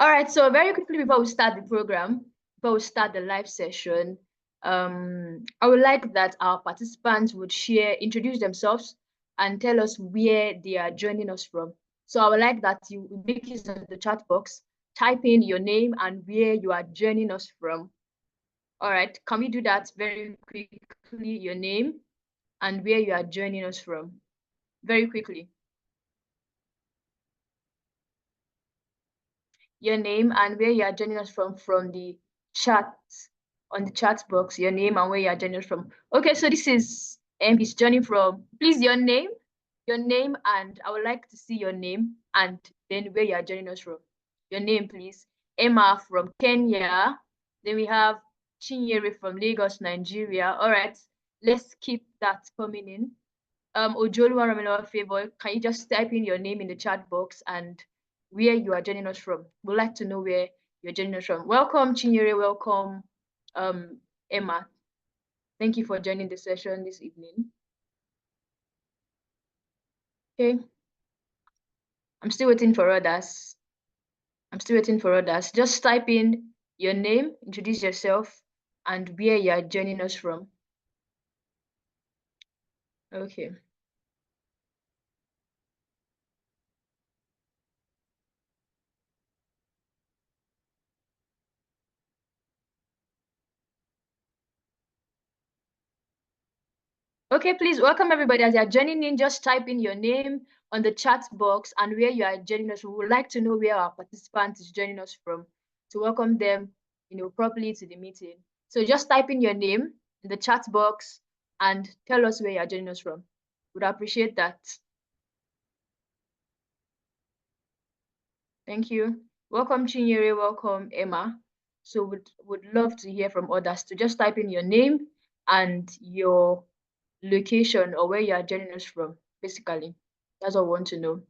All right, so very quickly before we start the program, before we start the live session, I would like that our participants would introduce themselves and tell us where they are joining us from. So I would like that you make use of the chat box, type in your name and where you are joining us from. All right, can we do that very quickly? Your name and where you are joining us from. Very quickly. Your name and where you are joining us from the chat, on the chat box, your name and where you are joining us from. Okay, so this is he's joining from, please, your name, and I would like to see your name and then where you are joining us from. Your name, please. Emma from Kenya. Then we have Chinyere from Lagos, Nigeria. All right, let's keep that coming in. Ojoluwa Favor, can you just type in your name in the chat box and where you are joining us from? We'd like to know where you're joining us from. Welcome, Chinyere. Welcome, Emma. Thank you for joining the session this evening. Okay. I'm still waiting for others. Just type in your name, introduce yourself, and where you are joining us from. Okay. Okay, please welcome everybody. As you're joining in, just type in your name on the chat box and where you are joining us. We would like to know where our participant is joining us from to welcome them, properly to the meeting. So just type in your name in the chat box and tell us where you are joining us from. Would appreciate that. Thank you. Welcome, Chinyere. Welcome, Emma. So would love to hear from others. To just type in your name and your location or where you are joining us from, basically. That's all I want to know.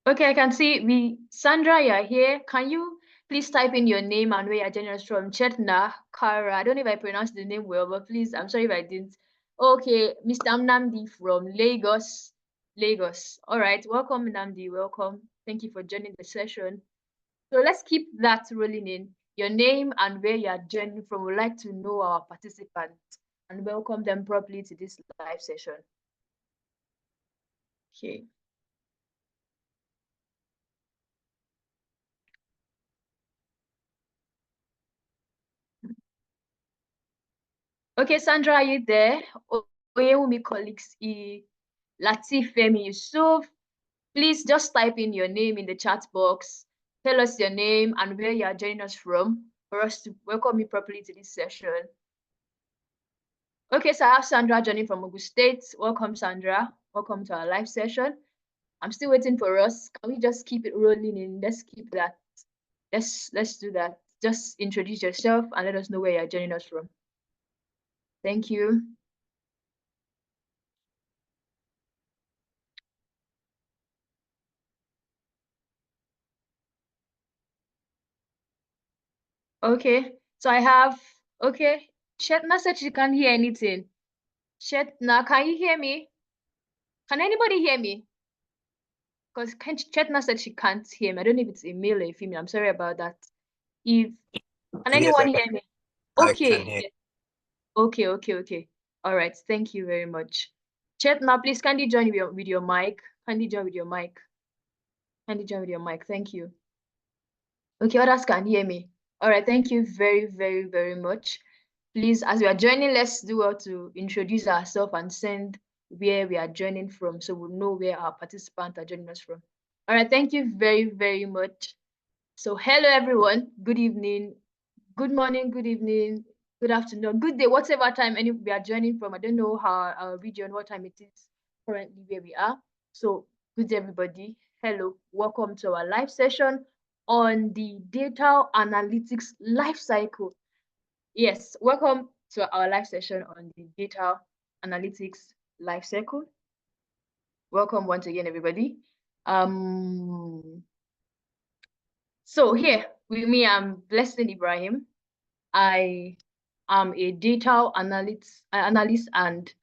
Okay, I can see Sandra, you're here. Can you please type in your name and where you're joining us from? Chetna, Kara. I don't know if I pronounced the name well, but please, I'm sorry if I didn't. Okay, Mr. Namdi from Lagos. Lagos. All right, welcome, Namdi. Welcome. Thank you for joining the session. So let's keep that rolling in. Your name and where you are joining from. We'd like to know our participants and welcome them properly to this live session. Okay. Okay, Sandra, are you there? Oyewumi colleagues, Latif Femi Yusuf, please just type in your name in the chat box. Tell us your name and where you are joining us from for us to welcome you properly to this session. Okay, so I have Sandra joining from Ogun State. Welcome, Sandra. Welcome to our live session. I'm still waiting for us. Can we just keep it rolling in? Let's keep that. Let's do that. Just introduce yourself and let us know where you're joining us from. Thank you. Okay, so I have, okay, Shetna said she can't hear anything. Shetna, can you hear me? Can anybody hear me? Because Chetna said she can't hear me. I don't know if it's a male or a female. I'm sorry about that. Can anyone hear me? Okay. I can hear. Okay. All right. Thank you very much. Chetna, please kindly join with your mic. Kindly join with your mic. Thank you. Okay, others can hear me. All right. Thank you very much. Please, as we are joining, let's do well to introduce ourselves and send where we are joining from so we'll know where our participants are joining us from. All right, thank you very much. So hello, everyone. Good evening, good morning, good evening, good afternoon, good day, whatever time we are joining from. I don't know how our region, what time it is currently where we are. So good day, everybody. Hello, welcome to our live session on the data analytics life cycle. Yes, welcome to our live session on the data analytics life cycle. Welcome once again, everybody. So here with me, I'm Blessing Ibrahim. I am a data analyst and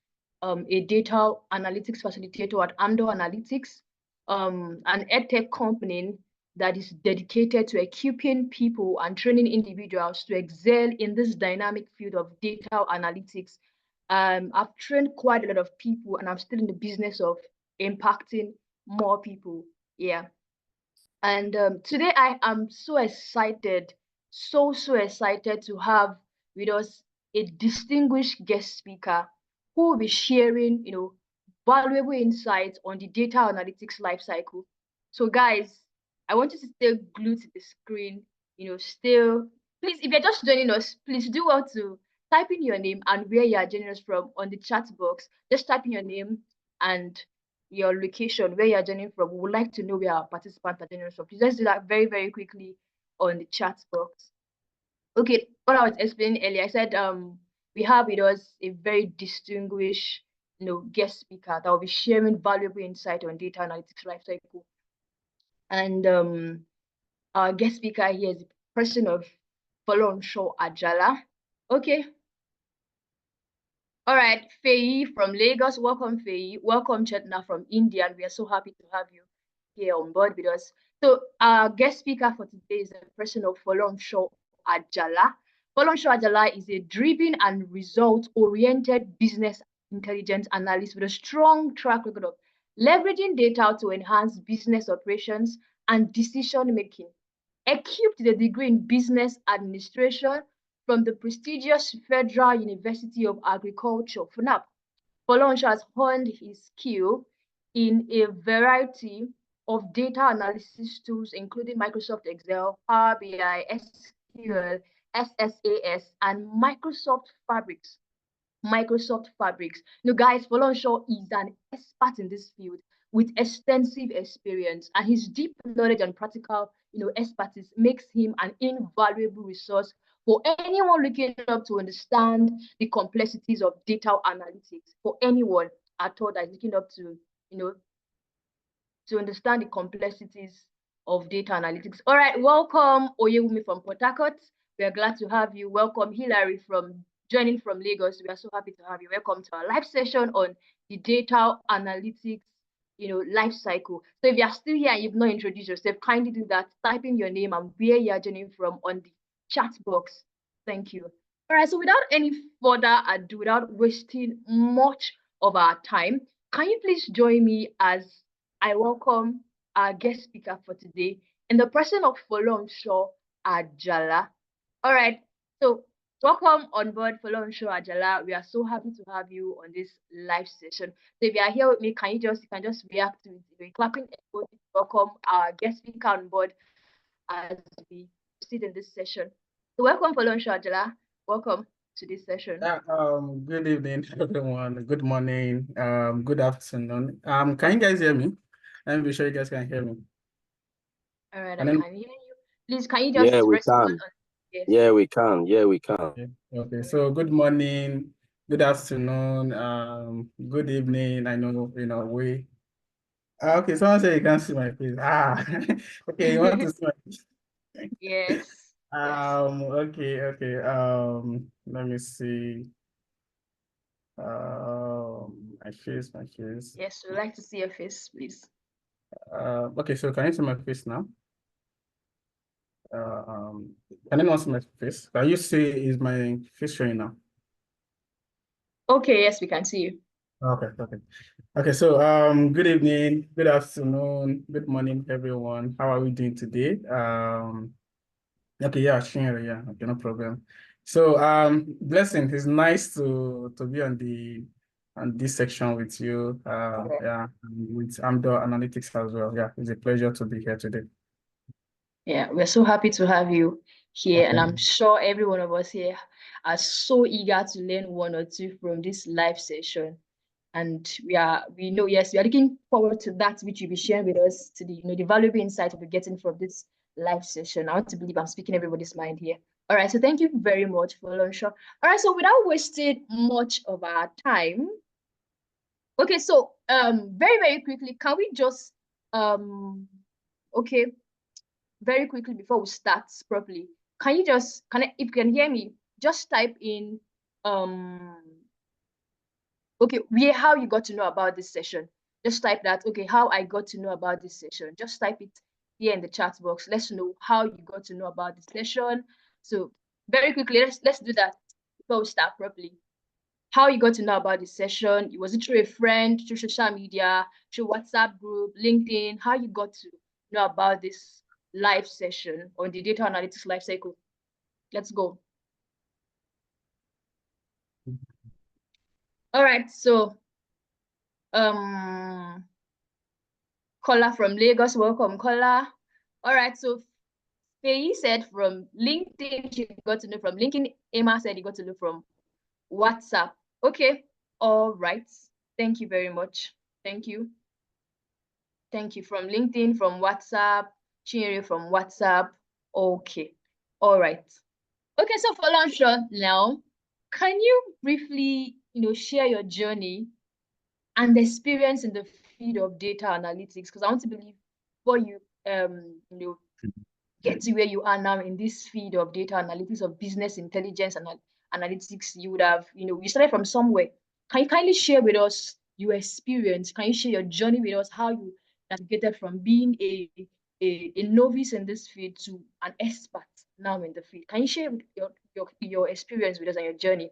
a data analytics facilitator at Amdo Analytics, an edtech company that is dedicated to equipping people and training individuals to excel in this dynamic field of data analytics. I've trained quite a lot of people, and I'm still in the business of impacting more people. Yeah. And today I am so excited, so excited to have with us a distinguished guest speaker who will be sharing, valuable insights on the data analytics lifecycle. So guys, I want you to stay glued to the screen, still, please, if you're just joining us, please do well to type in your name and where you are joining us from on the chat box. Just type in your name and your location, where you're joining from. We would like to know where our participants are joining from. Please let's do that very quickly on the chat box. Okay, what I was explaining earlier, I said we have with us a very distinguished guest speaker that will be sharing valuable insight on data analytics lifecycle. And our guest speaker here is the person of Folonsho Ajala. Okay. All right, Faye from Lagos. Welcome, Faye. Welcome, Chetna from India. And we are so happy to have you here on board with us. So our guest speaker for today is the person of Folonsho Ajala. Folonsho Ajala is a driven and result-oriented business intelligence analyst with a strong track record of leveraging data to enhance business operations and decision-making. Equipped with a degree in business administration from the prestigious Federal University of Agriculture, FUNAP, Folonsho has honed his skill in a variety of data analysis tools, including Microsoft Excel, Power BI, SQL, SSAS, and Microsoft Fabrics. Guys, Folonsho is an expert in this field with extensive experience, and his deep knowledge and practical, expertise makes him an invaluable resource for anyone looking up to understand the complexities of data analytics. For anyone at all that is looking up to, to understand the complexities of data analytics. All right, welcome Oyewumi from Port Harcourt. We are glad to have you. Welcome Hilary from joining from Lagos. We are so happy to have you. Welcome to our live session on the data analytics, life cycle. So if you are still here and you've not introduced yourself, kindly do that. Type in your name and where you are joining from on the chat box. Thank you. All right, so without any further ado, without wasting much of our time, can you please join me as I welcome our guest speaker for today in the person of Folonsho Ajala. All right, so welcome on board, Folonsho Ajala. We are so happy to have you on this live session. So if you are here with me, you can just react to it. Clapping emoji, welcome our guest speaker on board as we proceed in this session. So welcome, Folonsho Ajala. Welcome to this session. Good evening, everyone. Good morning. Good afternoon. Can you guys hear me? Let me be sure you guys can hear me. All right, I can hear you. Please, can you just respond? Yes. Yeah, we can. Yeah, we can. Okay. So good morning, good afternoon, good evening. I know, we. Okay, someone said you can't see my face. Okay, you want to see my face? Yes. Okay. Let me see. My face. Yes, we'd like to see your face, please. Okay, so can you see my face now? Can anyone see my face? Can you see is my face showing now? Okay, yes, we can see you. Okay, so good evening, good afternoon, good morning, everyone. How are we doing today? Okay, yeah, sure, yeah, okay, no problem. So Blessing, it's nice to be on this section with you. Yeah, with Amdo Analytics as well. Yeah, it's a pleasure to be here today. Yeah, we're so happy to have you here, and I'm sure every one of us here are so eager to learn one or two from this live session. And we are looking forward to that which you'll be sharing with us today. The valuable insight we'll be getting from this live session. I want to believe I'm speaking everybody's mind here. All right, so thank you very much for Folonsho. All right, so without wasting much of our time, okay, so very quickly, can we just Okay, very quickly before we start properly, can you just, if you can hear me, just type in, okay, how you got to know about this session. Just type that, okay, how I got to know about this session. Just type it here in the chat box. Let's know how you got to know about this session. So very quickly, let's do that before we start properly. How you got to know about this session? Was it through a friend, through social media, through WhatsApp group, LinkedIn? How you got to know about this live session on the data analytics life cycle? Let's go. All right, so Kola from Lagos, welcome, Kola. All right, so Faye said from LinkedIn, she got to know from LinkedIn. Emma said he got to know from WhatsApp. Okay, all right. Thank you very much. Thank you. Thank you. From LinkedIn, from WhatsApp, Chinere from WhatsApp. Okay, all right. Okay, so for launch now, can you briefly, share your journey and experience in the field of data analytics? Because I want to believe before you, get to where you are now in this field of data analytics, of business intelligence and analytics, you would have, you started from somewhere. Can you kindly share with us your experience? Can you share your journey with us, how you navigated from being a novice in this field to an expert now in the field? Can you share your experience with us and your journey,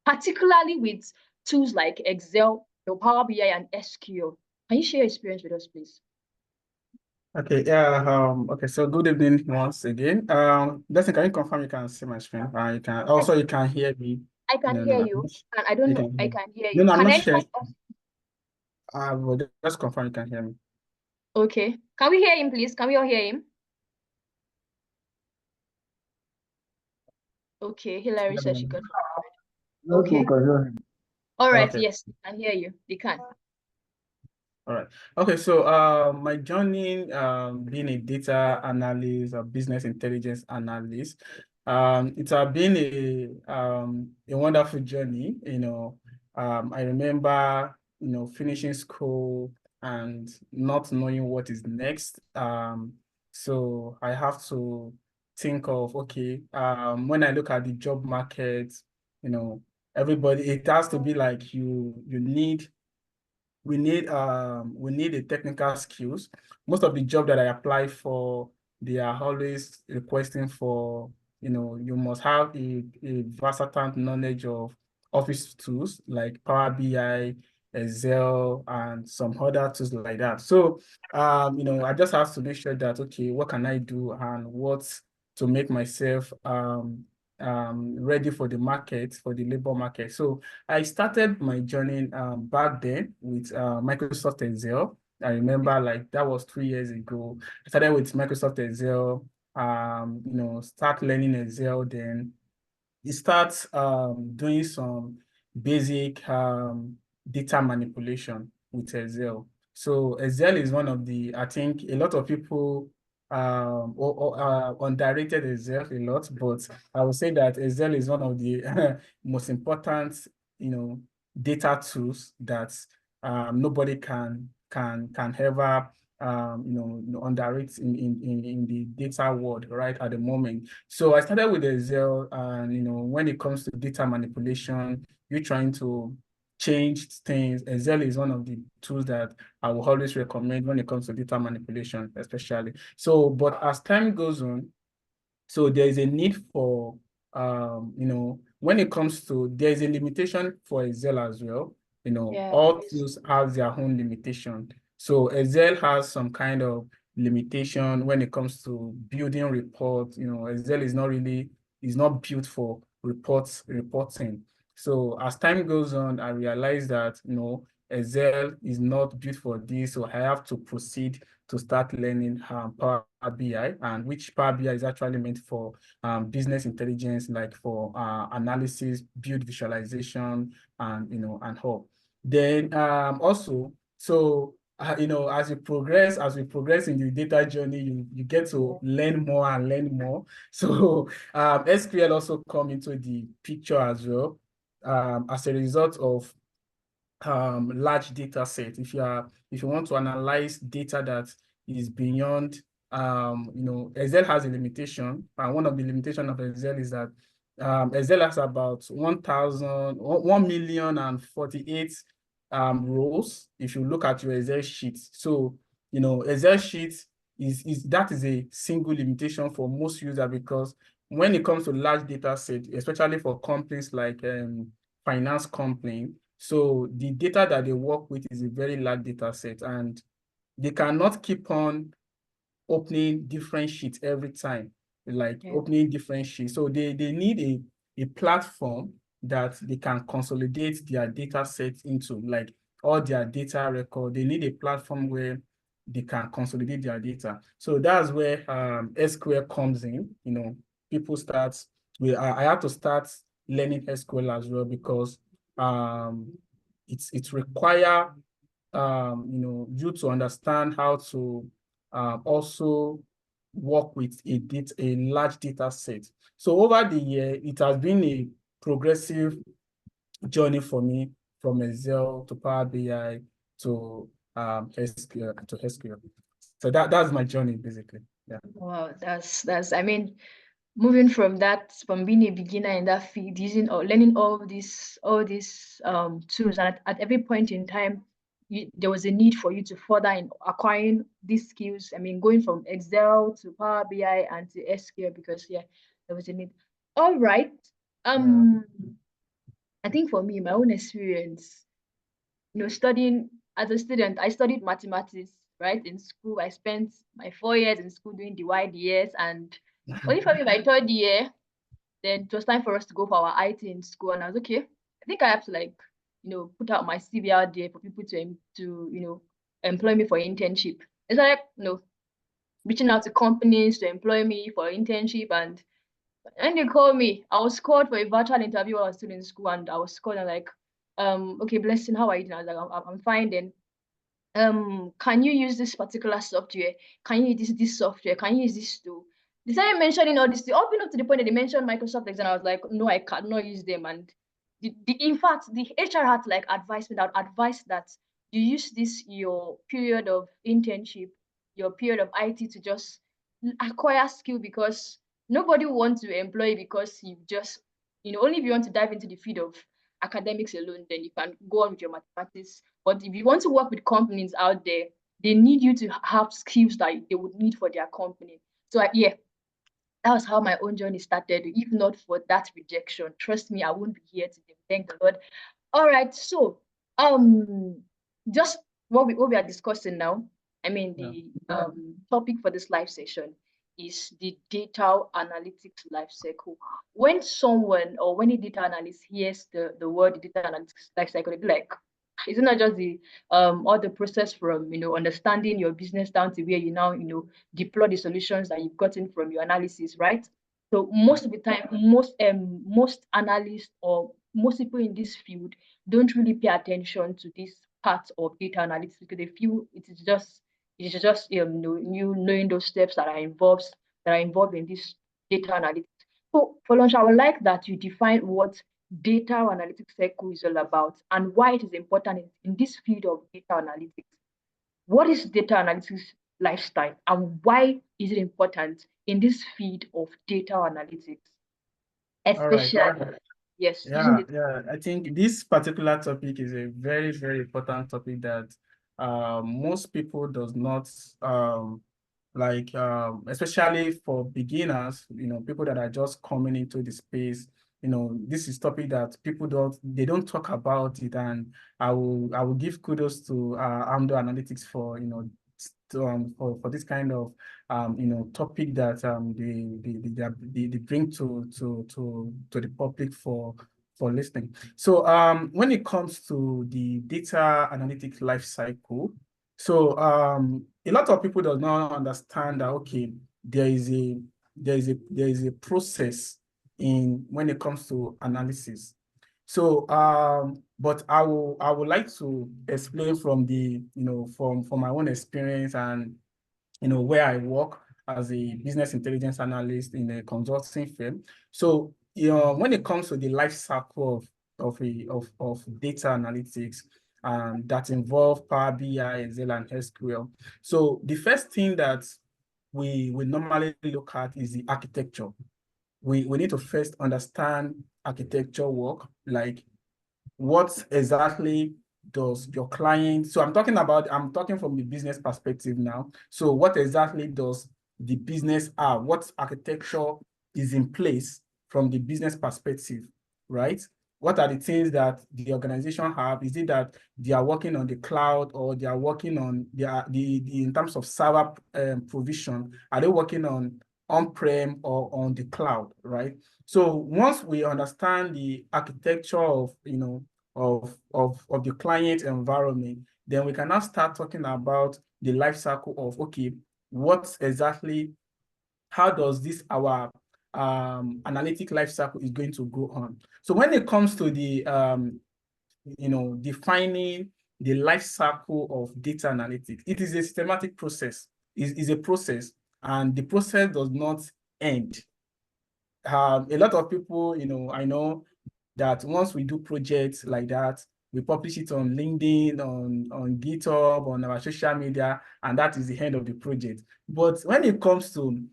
particularly with tools like Excel, your Power BI, and SQL? Can you share your experience with us, please? Okay, yeah, okay, so good evening once again. Dustin, can you confirm you can see my screen? You can also, you can hear me. I can No, hear no, you, and I don't know. I can hear no, you. no, I'm Can not anyone sharing. else? Well, just confirm you can hear me. Okay. Can we hear him, please? Can we all hear him? Okay. Hillary said she got. Okay. All right. Okay. Yes, I can hear you. They can. All right. Okay, so my journey being a data analyst or business intelligence analyst, it has been a wonderful journey. I remember finishing school and not knowing what is next. So I have to think of, okay, when I look at the job market, everybody, it has to be like you need we need the technical skills. Most of the job that I apply for, they are always requesting for, you must have a versatile knowledge of office tools like Power BI, Excel, and some other tools like that. So I just have to make sure that, okay, what can I do and what to make myself ready for the market, for the labor market. So I started my journey back then with Microsoft Excel. I remember like that was 3 years ago. I started with Microsoft Excel, start learning Excel, then you start doing some basic data manipulation with Excel. So Excel is one of the, I think a lot of people underrated Excel a lot, but I would say that Excel is one of the most important, data tools that nobody can ever underrate in the data world right at the moment. So I started with Excel, and when it comes to data manipulation, you're trying to change things. Excel is one of the tools that I will always recommend when it comes to data manipulation, especially. So, but as time goes on, so there is a need for, when it comes to, there is a limitation for Excel as well. All tools have their own limitation. So Excel has some kind of limitation when it comes to building reports. Excel is not built for reporting. So as time goes on, I realized that, Excel is not built for this. So I have to proceed to start learning Power BI, and which Power BI is actually meant for business intelligence, like for analysis, build visualization, and all. Then also, so as we progress in the data journey, you get to learn more and learn more. So SQL also come into the picture as well, as a result of large data set. If you want to analyze data that is beyond, Excel has a limitation, and one of the limitations of Excel is that Excel has about 1,048 rows if you look at your Excel sheet. So, Excel sheet is a single limitation for most users, because when it comes to large data set, especially for companies like finance company, so the data that they work with is a very large data set, and they cannot keep on opening different sheets every time, like opening different sheets. So they need a platform that they can consolidate their data set into, like all their data record. They need a platform where they can consolidate their data. So that's where SQL comes in. People start I have to start learning SQL as well, because it's require you to understand how to also work with a large data set. So over the year, it has been a progressive journey for me, from Excel to Power BI to SQL. So that's my journey basically. Yeah. Wow, I mean, moving from being a beginner in that field, using or learning all these tools, and at every point in time, there was a need for you to further in acquiring these skills. I mean, going from Excel to Power BI and to SQL, because there was a need. All right. I think for me, my own experience, studying as a student, I studied mathematics, right? In school, I spent my 4 years in school doing the wide years, and only for me, my third year, then it was time for us to go for our IT in school, and I was okay. I think I have to put out my CV out there for people to employ me for internship. It's like reaching out to companies to employ me for internship, and they called me. I was called for a virtual interview while I was still in school, and I was called and like, okay, Blessing, how are you doing? I was like, I'm fine then. Can you use this particular software? Can you use this software? Can you use this tool? They started mentioning all this, up to the point that they mentioned Microsoft Excel, and I was like, no, I cannot use them. And in fact, the HR had to advise me that you use this your period of internship, your period of IT, to just acquire skill, because nobody wants to employ you because you just, only if you want to dive into the field of academics alone, then you can go on with your mathematics. But if you want to work with companies out there, they need you to have skills that they would need for their company. So that was how my own journey started. If not for that rejection, trust me, I wouldn't be here today. Thank the Lord. All right, so just what we are discussing now. I mean, the topic for this live session is the data analytics life cycle. When someone or when a data analyst hears the word data analytics life cycle, they'd be like, it's not just the all the process from understanding your business down to where you now deploy the solutions that you've gotten from your analysis, right? So most of the time, most analysts or most people in this field don't really pay attention to this part of data analytics, because they feel it is just you knowing those steps that are involved in this data analytics. So for launch, I would like that you define what data analytics cycle is all about and why it is important in this field of data analytics. What is data analytics lifestyle, and why is it important in this field of data analytics? Especially, yes. Yeah. I think this particular topic is a very, very important topic that most people does not especially for beginners, people that are just coming into the space. This is topic that people don't talk about it, and I will give kudos to Amdo Analytics for for this kind of topic that they bring to the public for listening. So when it comes to the data analytics life cycle, so a lot of people do not understand that there is a process in when it comes to analysis. So but I would like to explain from from my own experience, and where I work as a business intelligence analyst in a consulting firm. So when it comes to the life cycle of data analytics, that involve Power BI, Excel, and SQL. So the first thing that we normally look at is the architecture. We need to first understand architecture work, like what exactly does your client, so I'm talking from the business perspective now. So what exactly does the business have? What architecture is in place from the business perspective, right? What are the things that the organization have? Is it that they are working on the cloud, or they are working on the in terms of server provision? Are they working on-prem or on the cloud, right? So once we understand the architecture of, of the client environment, then we can now start talking about the life cycle of, okay, what exactly, how does this our analytic life cycle is going to go on. So when it comes to the defining the life cycle of data analytics, it is a systematic process. It is a process, and the process does not end. A lot of people, I know that once we do projects like that, we publish it on LinkedIn, on GitHub, on our social media, and that is the end of the project. But when it comes to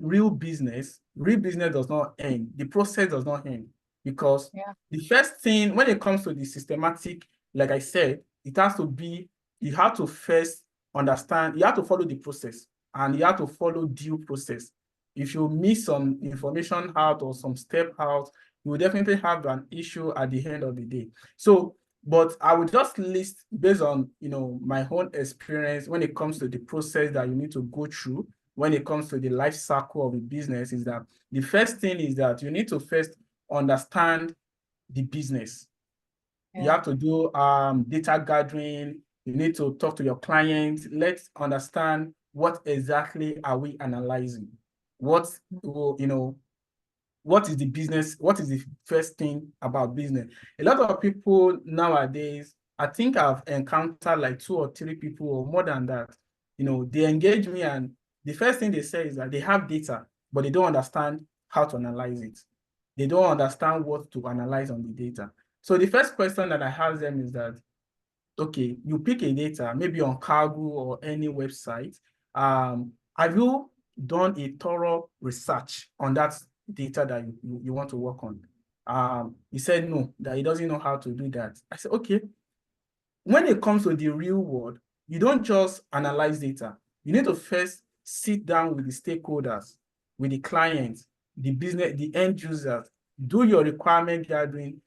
real business does not end. The process does not end, because the first thing, when it comes to the systematic, like I said, it has to be, you have to first understand, you have to follow the process, and you have to follow due process. If you miss some information out or some step out, you will definitely have an issue at the end of the day. So, but I would just list based on, my own experience when it comes to the process that you need to go through when it comes to the life cycle of a business, is that the first thing is that you need to first understand the business. You have to do data gathering. You need to talk to your clients. Let's understand what exactly are we analyzing. What is the business? What is the first thing about business? A lot of people nowadays, I think I've encountered like 2 or 3 people or more than that. They engage me, and the first thing they say is that they have data, but they don't understand how to analyze it. They don't understand what to analyze on the data. So the first question that I ask them is that, okay, you pick a data, maybe on Cargo or any website. Have you done a thorough research on that data that you want to work on? He said no, that he doesn't know how to do that. I said, okay, when it comes to the real world, you don't just analyze data. You need to first sit down with the stakeholders, with the clients, the business, the end users, do your requirement gathering,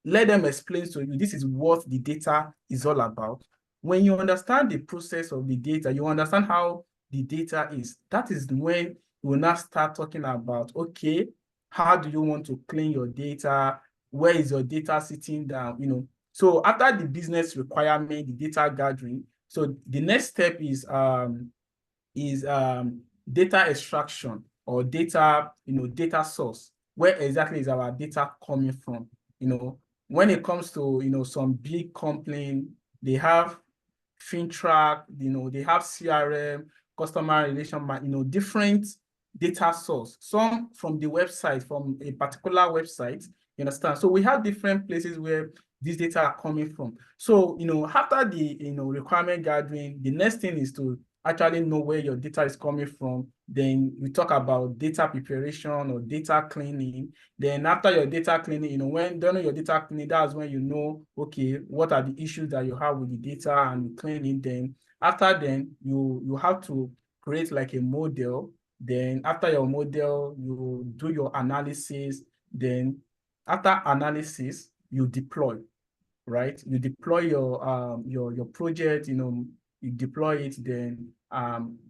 let them explain to you, this is what the data is all about. When you understand the process of the data, you understand how the data is, that is when you will now start talking about, okay, how do you want to clean your data? Where is your data sitting down? So after the business requirement, the data gathering, so the next step is data extraction, or data, data source. Where exactly is our data coming from? When it comes to, some big company, they have FinTrack, they have CRM, customer relation, different data source, some from the website, from a particular website, you understand? So we have different places where these data are coming from. So, after the, requirement gathering, the next thing is to actually know where your data is coming from. Then we talk about data preparation or data cleaning. Then after your data cleaning, when done your data cleaning, that's when you know, okay, what are the issues that you have with the data, and cleaning them. After then, you have to create like a model. Then after your model, you do your analysis. Then after analysis, you deploy, right? You deploy your project, you deploy it, then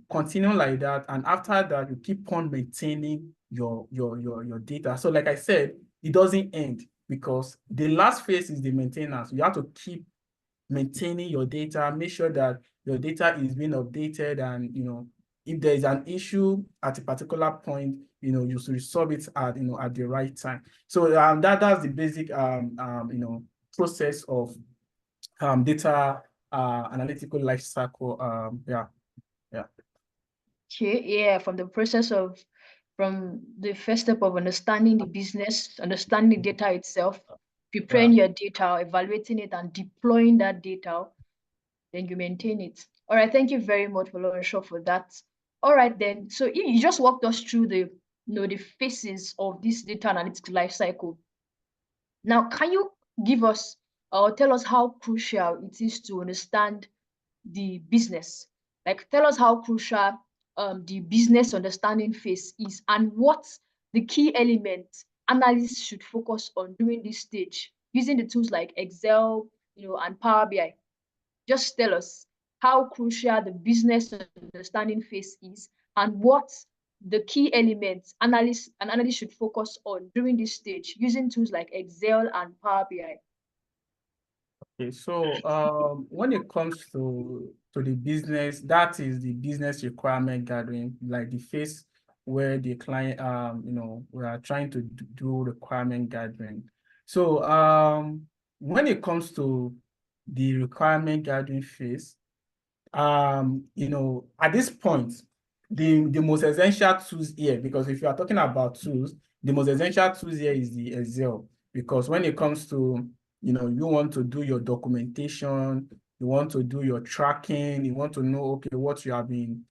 continue like that. And after that, you keep on maintaining your data. So like I said, it doesn't end, because the last phase is the maintenance. You have to keep maintaining your data, make sure that your data is being updated, and if there is an issue at a particular point, you should resolve it at the right time. So that's the basic process of data analytical life cycle. Yeah. Okay, yeah, from the process from the first step of understanding the business, understanding the data itself, preparing your data, evaluating it, and deploying that data, then you maintain it. All right, thank you very much, Valorisha, for that. All right, then. So you just walked us through the the phases of this data analytics life cycle. Now, can you give us or tell us how crucial it is to understand the business? Like, tell us how crucial the business understanding phase is, and what the key elements analysts should focus on during this stage using the tools like Excel, and Power BI. Just tell us how crucial the business understanding phase is, and what the key elements analysts should focus on during this stage using tools like Excel and Power BI. Okay, so when it comes to the business, that is the business requirement gathering, like the phase where the client we are trying to do requirement gathering. So when it comes to the requirement gathering phase, at this point, the most essential tools here, because if you are talking about tools, the most essential tools here is the Excel, because when it comes to, you want to do your documentation, you want to do your tracking, you want to know, okay, what you have been,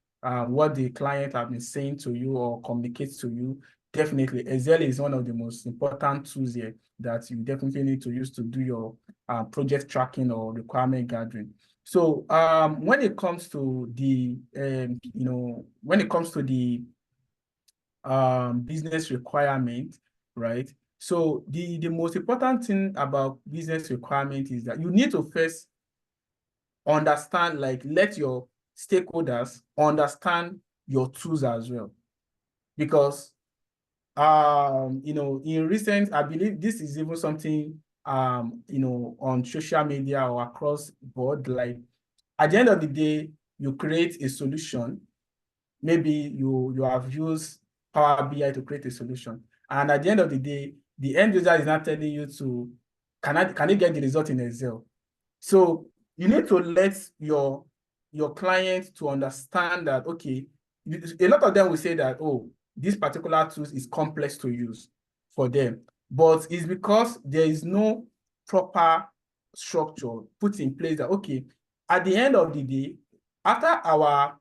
what the client have been saying to you or communicates to you. Definitely, Excel is one of the most important tools here that you definitely need to use to do your project tracking or requirement gathering. So when it comes to the business requirement, right? So the most important thing about business requirement is that you need to first understand, like, let your stakeholders understand your tools as well, because in recent, I believe this is even something on social media or across board, like, at the end of the day, you create a solution. Maybe you have used Power BI to create a solution, and at the end of the day, the end user is not telling you to, can I get the result in Excel? So you need to let your client to understand that, okay, a lot of them will say that, oh, this particular tool is complex to use for them, but it's because there is no proper structure put in place that, okay, at the end of the day, after our,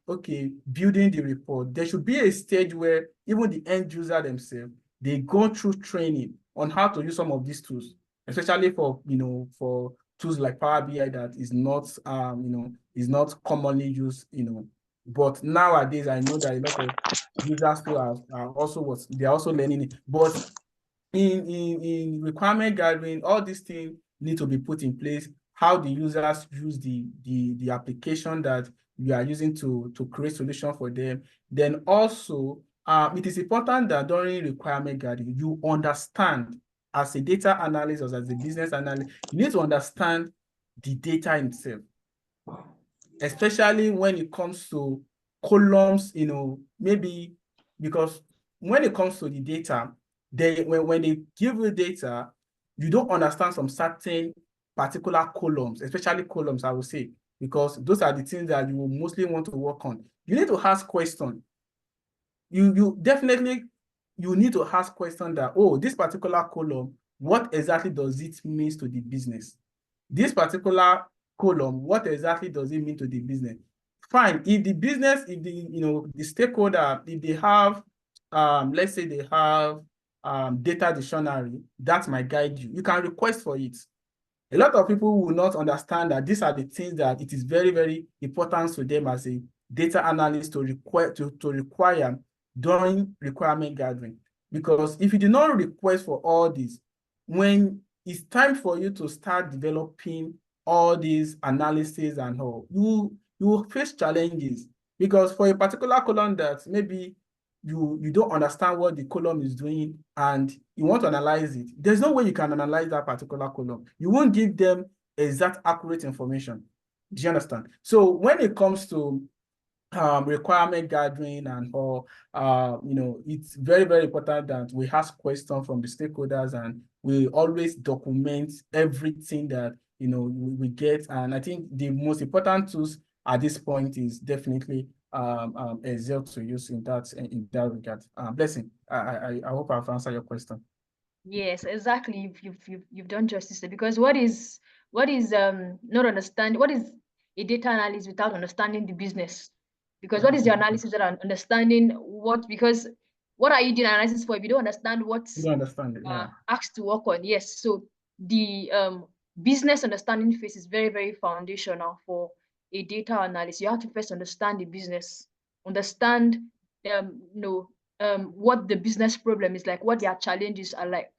building the report, there should be a stage where even the end user themselves, they go through training on how to use some of these tools, especially for, for tools like Power BI that is not, is not commonly used, But nowadays, I know that a lot of users who are also they're also learning it. But in requirement gathering, all these things need to be put in place. How the users use the application that you are using to create solution for them. Then also, it is important that during requirement gathering, you understand, as a data analyst or as a business analyst, you need to understand the data itself, especially when it comes to columns, maybe because when it comes to the data, when they give you data, you don't understand some certain particular columns, especially columns, I would say, because those are the things that you will mostly want to work on. You need to ask questions. You definitely, you need to ask questions that, oh, this particular column, what exactly does it mean to the business? This particular column, what exactly does it mean to the business? Fine, if the business, if the stakeholder, if they have, let's say they have data dictionary, that might guide you. You can request for it. A lot of people will not understand that these are the things that it is very, very important to them as a data analyst to require during requirement gathering. Because if you do not request for all this, when it's time for you to start developing all these analysis and all, you will face challenges. Because for a particular column that maybe you don't understand what the column is doing and you want to analyze it, there's no way you can analyze that particular column. You won't give them exact accurate information. Do you understand? So when it comes to requirement gathering and all, it's very, very important that we ask questions from the stakeholders and we always document everything that we get. And I think the most important tools at this point is definitely Excel to use in that regard. Blessing. I hope I've answered your question. Yes, exactly. You've done justice there, because what is not understand what is a data analyst without understanding the business? Because what is the analysis that understanding what? Because what are you doing analysis for if you don't understand what You don't understand it, yeah. asked to work on? Yes, so the business understanding phase is very, very foundational for a data analyst. You have to first understand the business, understand what the business problem is like, what their challenges are like,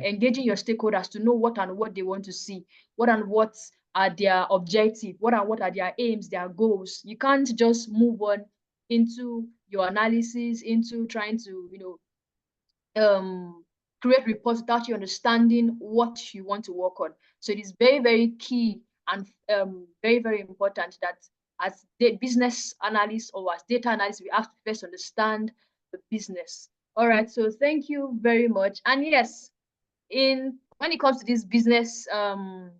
engaging your stakeholders to know what and what they want to see, what and what are their objective, what and what are their aims, their goals. You can't just move on into your analysis, into trying to create reports without you understanding what you want to work on. So it is very, very key and very, very important that as the business analyst or as data analyst, we have to first understand the business. All right, so thank you very much. And yes, when it comes to this business, when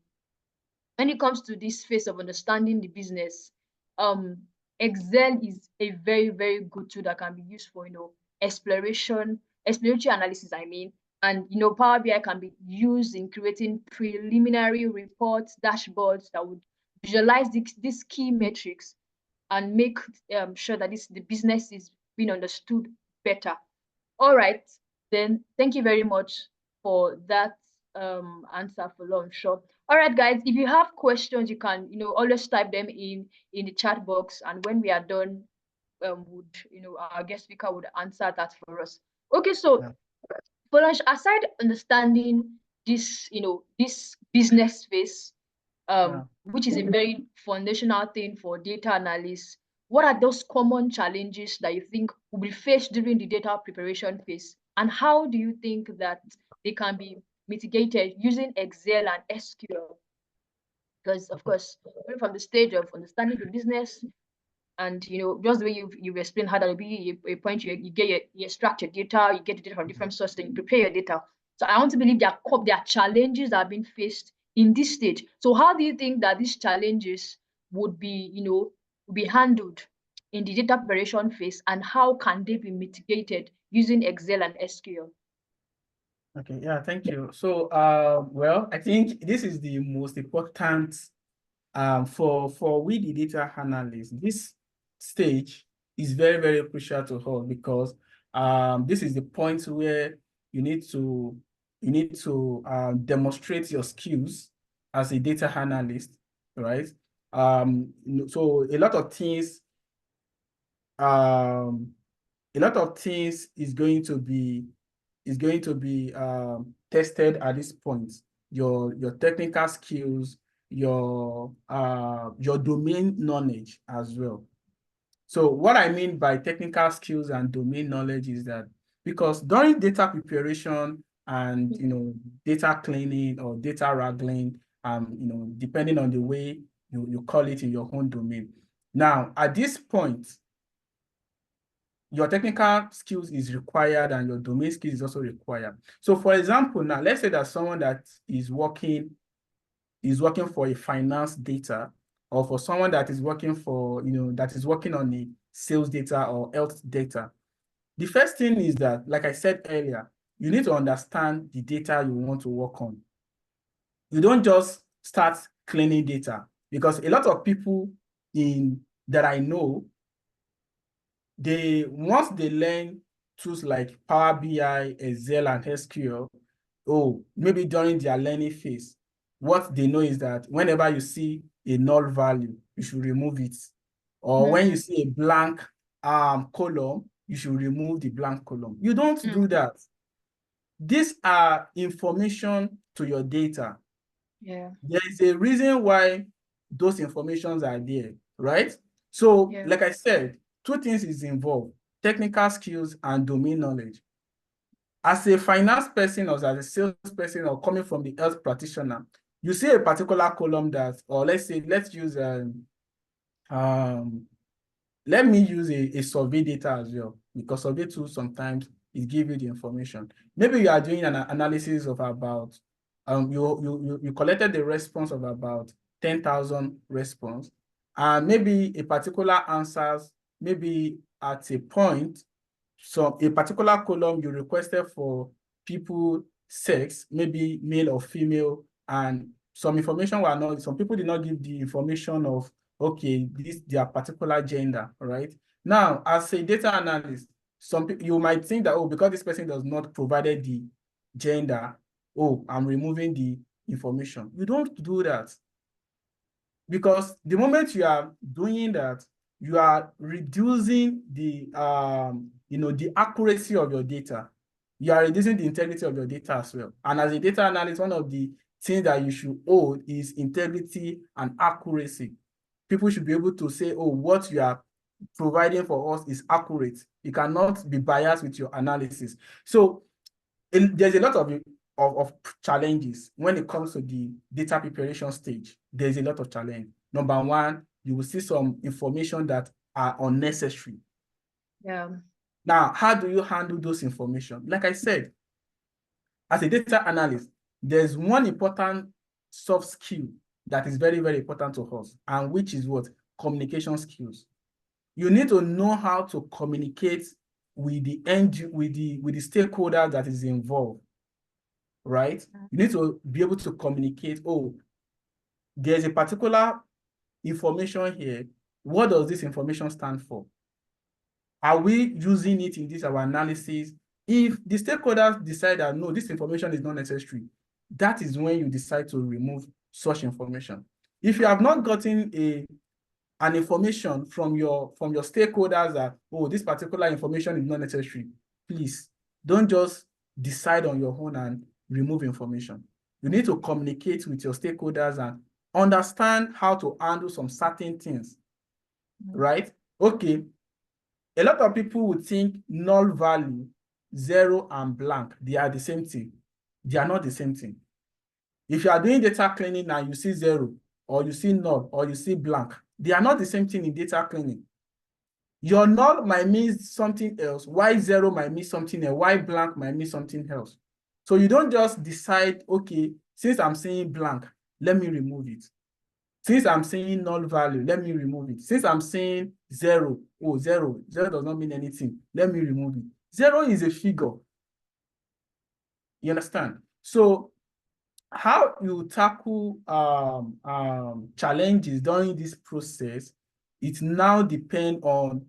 it comes to this phase of understanding the business, um, Excel is a very, very good tool that can be used for, exploratory analysis, I mean. And, Power BI can be used in creating preliminary reports, dashboards that would visualize these key metrics and make sure that the business is being understood better. All right, then thank you very much for that answer for long short. All right, guys, if you have questions, you can always type them in the chat box, and when we are done, would our guest speaker would answer that for us. Okay, so Yeah. for lunch, aside understanding this business space, which is a very foundational thing for data analysis, what are those common challenges that you think will be faced during the data preparation phase? And how do you think that they can be mitigated using Excel and SQL? Because, of course, coming from the stage of understanding the business, and just the way you've explained how that will be a point, you extract your data, you get the data from different sources, then you prepare your data. So I want to believe there are challenges that are being faced in this stage. So how do you think that these challenges would be handled in the data preparation phase, and how can they be mitigated using Excel and SQL? Okay, yeah, thank you. So, well, I think this is the most important for we the data analysts. This stage is very, very crucial to us because this is the point where you need to demonstrate your skills as a data analyst, right? So a lot of things is going to be tested at this point. Your technical skills, your domain knowledge as well. So what I mean by technical skills and domain knowledge is that because during data preparation and data cleaning or data wrangling, depending on the way you call it in your own domain. Now, at this point, your technical skills is required and your domain skills is also required. So for example, now let's say that someone that is working for a finance data, or for someone that is working for, that is working on the sales data or health data. The first thing is that, like I said earlier, you need to understand the data you want to work on. You don't just start cleaning data, because a lot of people that I know, once they learn tools like Power BI, Excel, and SQL, maybe during their learning phase, what they know is that whenever you see a null value, you should remove it. Or when you see a blank column, you should remove the blank column. You don't do that. These are information to your data. Yeah. There is a reason why those informations are there, right? So, like I said, two things is involved: technical skills and domain knowledge. As a finance person or as a sales person or coming from the health practitioner, you see a particular column or let's use let me use a survey data as well, because survey tools sometimes it gives you the information. Maybe you are doing an analysis of about you collected the response of about 10,000 response, and maybe a particular answers, maybe at a point, so a particular column you requested for people sex, maybe male or female, and some information were not, some people did not give the information of, okay, this their particular gender, right? Now, as a data analyst, some people, you might think that, oh, because this person does not provided the gender, oh, I'm removing the information. You don't do that. Because the moment you are doing that, you are reducing the the accuracy of your data. You are reducing the integrity of your data as well. And as a data analyst, one of the things that you should hold is integrity and accuracy. People should be able to say, oh, what you are providing for us is accurate. You cannot be biased with your analysis. So there's a lot of challenges when it comes to the data preparation stage. There's a lot of challenge. Number one, you will see some information that are unnecessary. Yeah. Now, how do you handle those information? Like I said, as a data analyst, there's one important soft skill that is very, very important to us, and which is what? Communication skills. You need to know how to communicate with the stakeholder that is involved, right? You need to be able to communicate, oh, there's a particular information here. What does this information stand for? Are we using it in this our analysis? If the stakeholders decide that no, this information is not necessary, that is when you decide to remove such information. If you have not gotten an information from your stakeholders that, oh, this particular information is not necessary, please don't just decide on your own and remove information. You need to communicate with your stakeholders and understand how to handle some certain things, right? Okay, a lot of people would think null value, 0 and blank, they are the same thing. They are not the same thing. If you are doing data cleaning and you see 0, or you see null, or you see blank, they are not the same thing in data cleaning. Your null might mean something else, while 0 might mean something else, while blank might mean something else. So you don't just decide, okay, since I'm saying blank, let me remove it. Since I'm saying null value, let me remove it. Since I'm saying 0, oh, 0 does not mean anything, let me remove it. 0 is a figure. You understand? So how you tackle challenges during this process, it now depends on,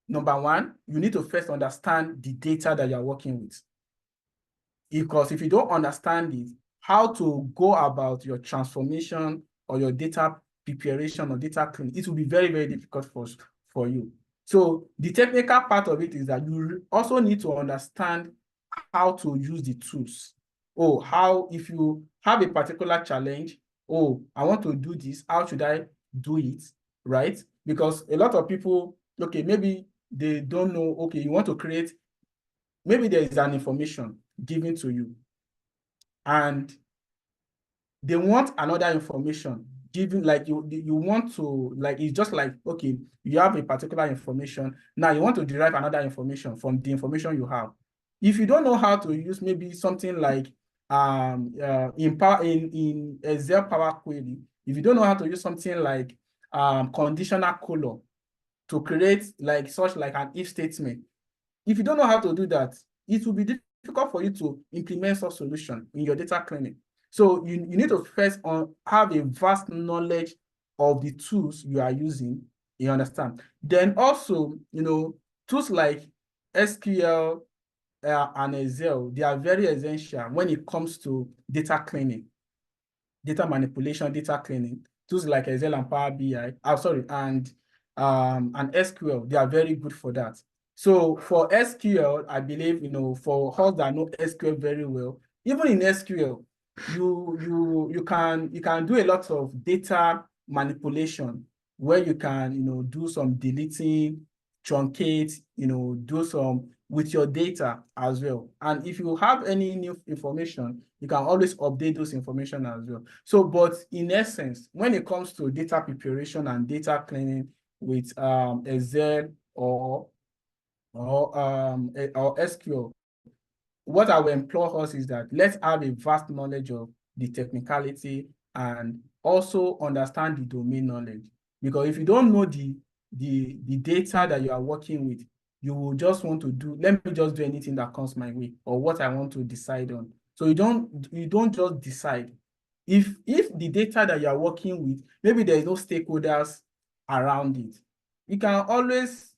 number one, you need to first understand the data that you're working with. Because if you don't understand it, how to go about your transformation or your data preparation or data cleaning, it will be very, very difficult for you. So the technical part of it is that you also need to understand how to use the tools. Oh, how, if you have a particular challenge, oh, I want to do this, how should I do it, right? Because a lot of people, okay, maybe they don't know, okay, you want to create, maybe there is an information given to you, and they want another information given, like you want to, like, it's just like, okay, you have a particular information, now you want to derive another information from the information you have. If you don't know how to use maybe something like in Excel Power Query, if you don't know how to use something like conditional color to create like such like an if statement, if you don't know how to do that, it will be difficult for you to implement such solution in your data cleaning. So you need to first have a vast knowledge of the tools you are using, you understand? Then also, tools like SQL and Excel, they are very essential when it comes to data cleaning, data manipulation, data cleaning. Tools like Excel and Power BI, and SQL, they are very good for that. So for SQL, I believe, for us that know SQL very well, even in SQL, you can do a lot of data manipulation where you can, do some deleting, truncate, do some with your data as well. And if you have any new information, you can always update those information as well. So, but in essence, when it comes to data preparation and data cleaning with Excel or SQL, what I will implore us is that let's have a vast knowledge of the technicality and also understand the domain knowledge. Because if you don't know the data that you are working with, you will just want to do, let me just do anything that comes my way or what I want to decide on. So you don't just decide. If the data that you are working with, maybe there is no stakeholders around it, you can always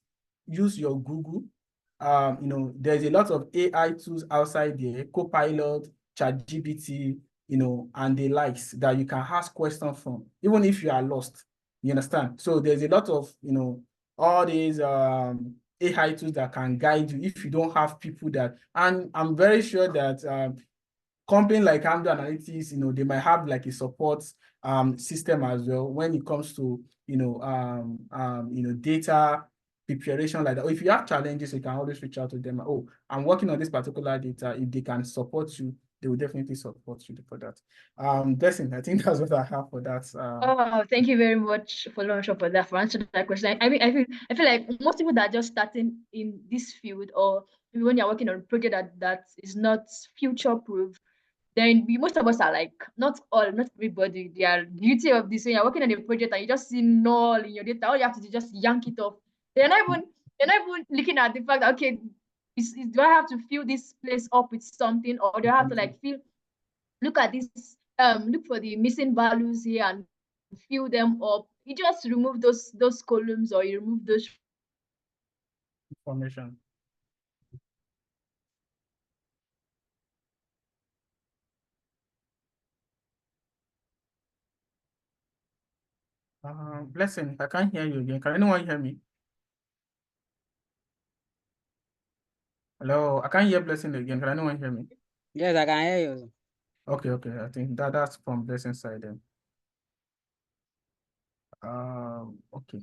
use your Google. There's a lot of AI tools outside there, Copilot, ChatGPT, and the likes that you can ask questions from, even if you are lost. You understand? So there's a lot of, all these AI tools that can guide you if you don't have people that, and I'm very sure that company like Amdo Analytics, they might have like a support system as well when it comes to data preparation like that. Or if you have challenges, you can always reach out to them. Oh, I'm working on this particular data. If they can support you, they will definitely support you for that. Blessing, I think that's what I have for that. Oh, thank you very much for that, for answering that question. I mean, I feel like most people that are just starting in this field, or maybe when you're working on a project that is not future proof, then most of us are like, not everybody, they are guilty of this. When you're working on a project and you just see null in your data, all you have to do is just yank it off. They're not even looking at the fact that, okay, do I have to fill this place up with something, or do I have to like look at this, look for the missing values here and fill them up? You just remove those columns, or you remove those information. Blessing, I can't hear you again. Can anyone hear me? Hello, I can't hear Blessing again. Can anyone hear me? Yes, I can hear you. Okay. I think that's from Blessing side then. Okay.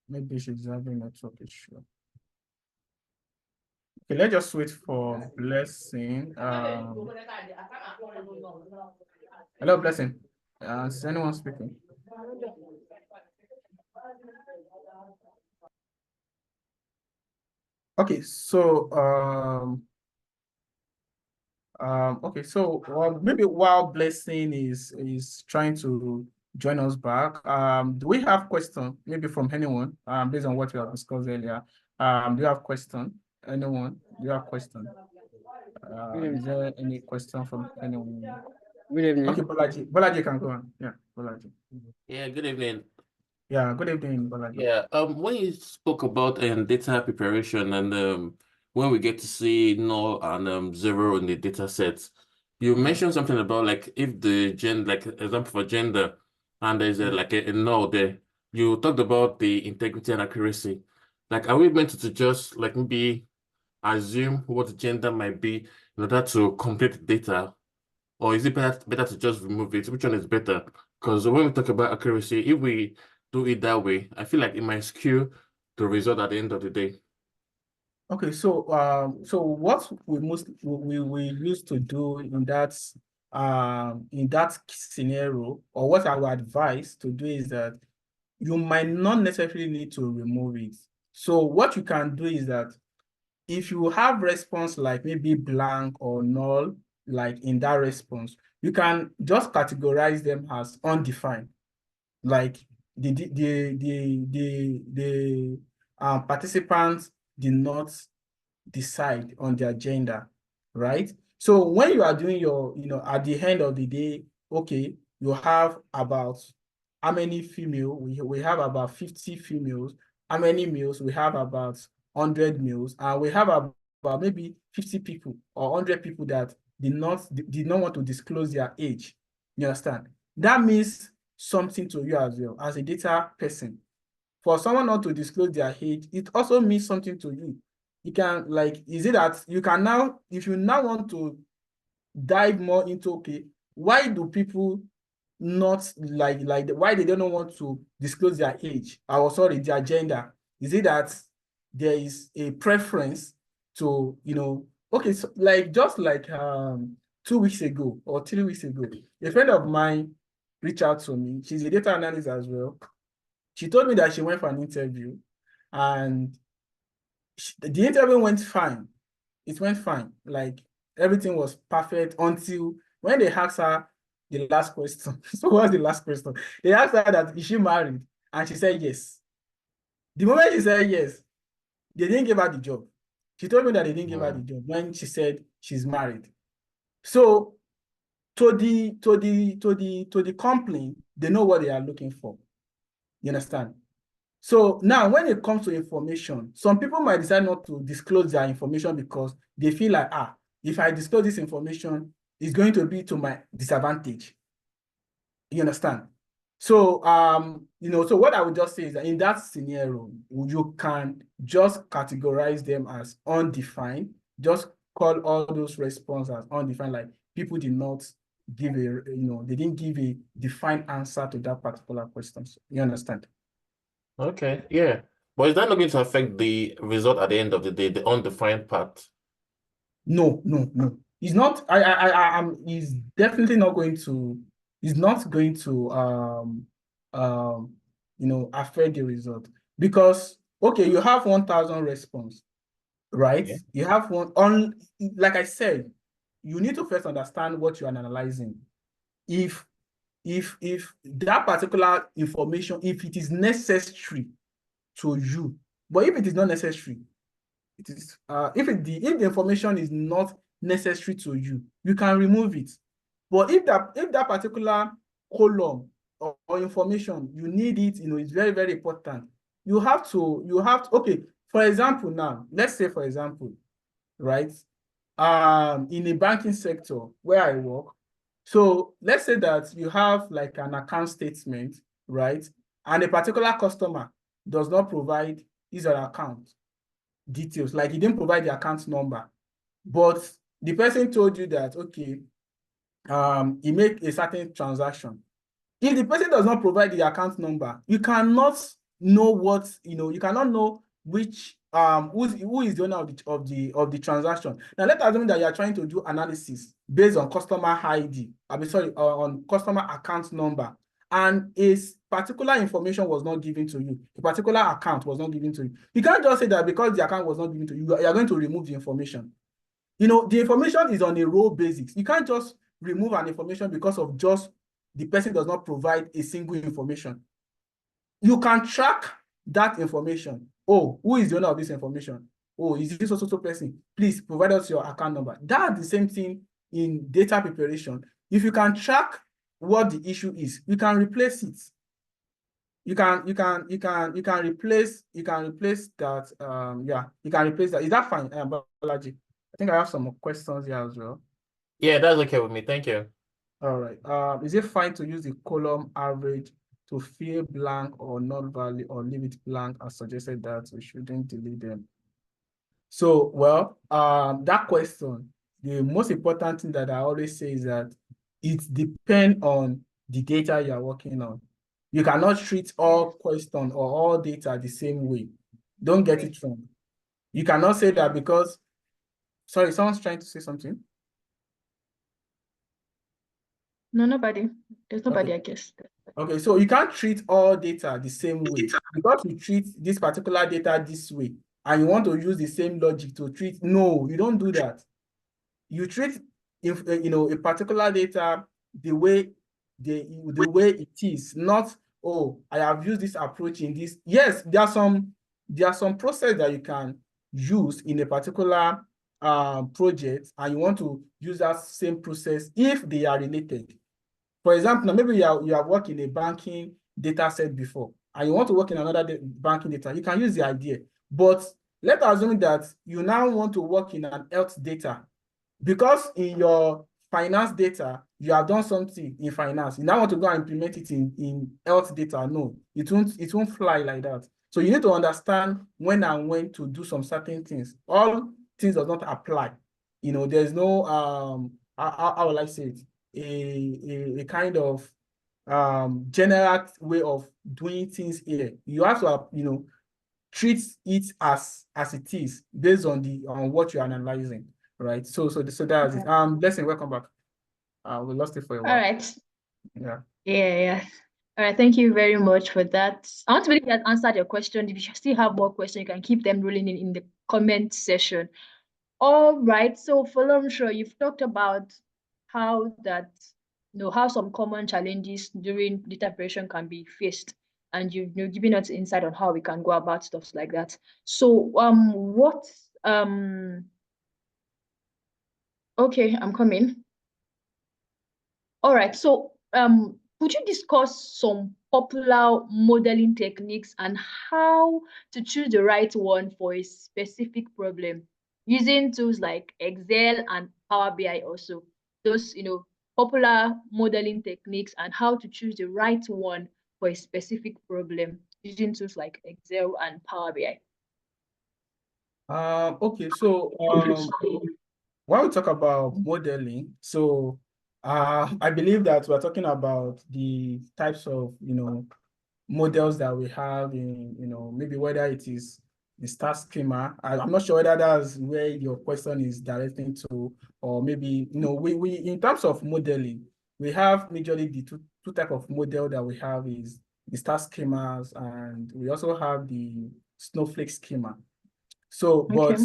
Maybe she's having a network issue. Okay, let's just wait for Blessing. Hello, Blessing. Is anyone speaking? Okay, so maybe while Blessing is trying to join us back, do we have question maybe from anyone based on what we have discussed earlier? Do you have question? Anyone? Do you have question? Is there any question from anyone? Good evening. Okay, Bolaji can go on. Yeah, Bolaji. Yeah, good evening. Yeah, good evening, Bolaji. Yeah, when you spoke about data preparation, and when we get to see null and zero in the data sets, you mentioned something about like if the gender, like example for gender, and there's like a null there. You talked about the integrity and accuracy. Like, are we meant to just like maybe assume what the gender might be in order to complete the data? Or is it better to just remove it? Which one is better? Because when we talk about accuracy, if we do it that way, I feel like it might skew the result at the end of the day. Okay, so what we used to do in that scenario, or what I would advise to do, is that you might not necessarily need to remove it. So what you can do is that if you have response like maybe blank or null, like in that response, you can just categorize them as undefined. Like the participants did not decide on their gender, right? So when you are doing your, at the end of the day, okay, you have about how many female? We have about 50 females. How many males? We have about 100 males, and we have about maybe 50 people or 100 people that did not want to disclose their age. You understand? That means something to you as well as a data person. For someone not to disclose their age, it also means something to you. You can, like, is it that you can now, if you now want to dive more into, okay, why do people not like why they don't want to disclose their age, or sorry, their gender? Is it that there is a preference to, okay, so like just like 2 weeks ago or 3 weeks ago, a friend of mine reached out to me. She's a data analyst as well. She told me that she went for an interview, and the interview went fine. It went fine. Like, everything was perfect until when they asked her the last question. So what's the last question? They asked her that, is she married? And she said yes. The moment she said yes, they didn't give her the job. She told me that they didn't give her the job when she said she's married. So to the company, they know what they are looking for. You understand? So now when it comes to information, some people might decide not to disclose their information because they feel like, if I disclose this information, it's going to be to my disadvantage. You understand? So, so what I would just say is that in that scenario, you can just categorize them as undefined, just call all those responses as undefined, like people did not give they didn't give a defined answer to that particular question. So, you understand? Okay, yeah. But is that not going to affect the result at the end of the day, the undefined part? No. He's not. He's definitely not going to. He's not going to. Affect the result because okay, you have 1,000 response, right? Yeah. You have one on. Like I said, you need to first understand what you are analyzing. If that particular information, if it is necessary to you, but if it is not necessary, it is if the information is not necessary to you, you can remove it. But if that particular column or information you need it, it's very, very important. You have to okay, for example, now let's say for example, right, in a banking sector where I work, so let's say that you have like an account statement, right, and a particular customer does not provide his or her account details, like he didn't provide the account number, but the person told you that okay, he made a certain transaction. If the person does not provide the account number, you cannot know what you cannot know which who is the owner of the transaction. Now let's assume that you are trying to do analysis based on customer ID, on customer account number, and a particular information was not given to you, a particular account was not given to you. You can't just say that because the account was not given to you, you are going to remove the information. The information is on a role basis. You can't just remove an information because of just the person does not provide a single information. You can track that information. Oh, who is the owner of this information? Oh, is this also person? Please provide us your account number. That's the same thing in data preparation. If you can track what the issue is, you can replace it. You can replace that. You can replace that. Is that fine, Balaji? I think I have some more questions here as well. Yeah, that's okay with me. Thank you. All right. Is it fine to use the column average to fill blank or not value or leave it blank as suggested that we shouldn't delete them? So, well, that question, the most important thing that I always say is that it depends on the data you are working on. You cannot treat all questions or all data the same way. Don't get it wrong. You cannot say that because, sorry, someone's trying to say something. No, nobody. There's nobody, Okay. I guess. Okay, so you can't treat all data the same way. Because you treat this particular data this way, and you want to use the same logic to treat, no, you don't do that. You treat a particular data the way it is, not, oh, I have used this approach in this. Yes, there are some process that you can use in a particular project, and you want to use that same process if they are related. For example, now maybe you have worked in a banking data set before, and you want to work in another banking data. You can use the idea, but let's assume that you now want to work in an health data, because in your finance data, you have done something in finance. You now want to go and implement it in health data. No, it won't fly like that. So you need to understand when and when to do some certain things. All things does not apply. There's no how will I say it? A kind of general way of doing things here. You have to treat it as it is based on what you're analyzing, right? So that's it. Blessing, welcome back. We lost it for a while. All right. Yeah. Yeah. All right, thank you very much for that. I want to believe that answered your question. If you still have more questions, you can keep them rolling in the comment section. All right, so Folomsho, you've talked about how some common challenges during data preparation can be faced, and you've given us insight on how we can go about stuff like that. So what Okay, I'm coming. All right, so could you discuss some popular modeling techniques and how to choose the right one for a specific problem using tools like Excel and Power BI also? Those, popular modeling techniques and how to choose the right one for a specific problem using tools like Excel and Power BI. Okay, so when we talk about modeling, so I believe that we're talking about the types of models that we have in maybe whether it is the star schema. I'm not sure whether that's where your question is directing to, or maybe we in terms of modeling, we have majorly the two type of model that we have is the star schemas, and we also have the snowflake schema. So, but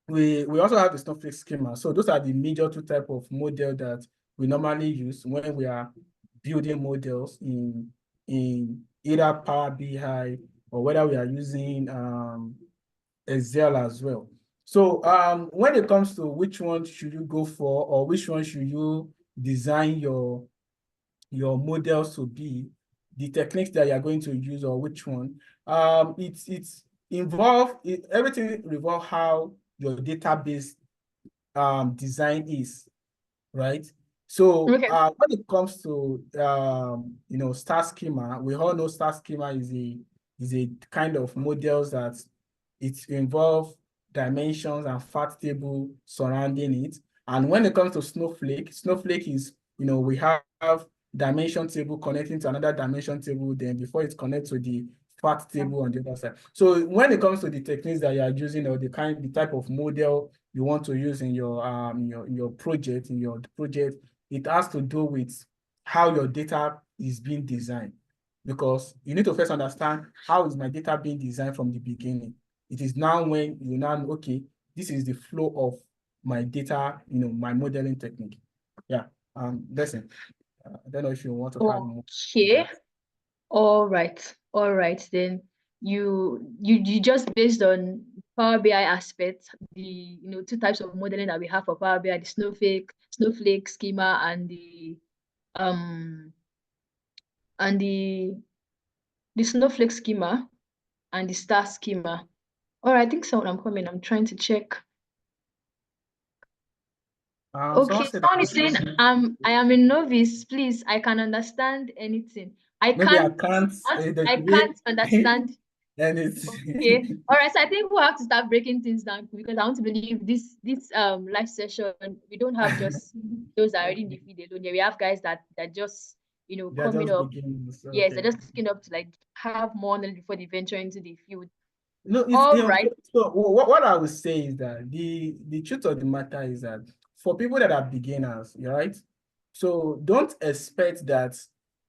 Okay. we also have the snowflake schema. So those are the major two type of model that we normally use when we are building models in either Power BI or whether we are using Excel as well. So when it comes to which one should you go for, or which one should you design your models to be, the techniques that you're going to use, or which one, it's everything revolve how your database design is, right? So Okay. when it comes to star schema, we all know star schema is a kind of models that it involve dimensions and fact table surrounding it. And when it comes to snowflake is, we have dimension table connecting to another dimension table, then before it connects to the fact table on the other side. So when it comes to the techniques that you are using, or the type of model you want to use in your project, it has to do with how your data is being designed, because you need to first understand how is my data being designed from the beginning. It is now when you now know, okay, this is the flow of my data, my modeling technique. Yeah, listen, I don't know if you want to add more. Okay. All right. Then you just based on Power BI aspects, the two types of modeling that we have for Power BI, the snowflake schema, and the um and the snowflake schema and the star schema. All right, I think so. I'm coming. I'm trying to check. Someone Okay, said someone is saying I am a novice. Please, I can understand anything. I maybe I can't can't. I can't understand. And it's Okay. All right. So I think we'll have to start breaking things down, because I want to believe this live session, we don't have just those that are already in the field alone. Yeah, we have guys that just they're coming just up. beginning. So, Yes, okay. they're just picking up to like have more knowledge before they venture into the field. No, it's All right. so what I would say is that the truth of the matter is that for people that are beginners, right? So don't expect that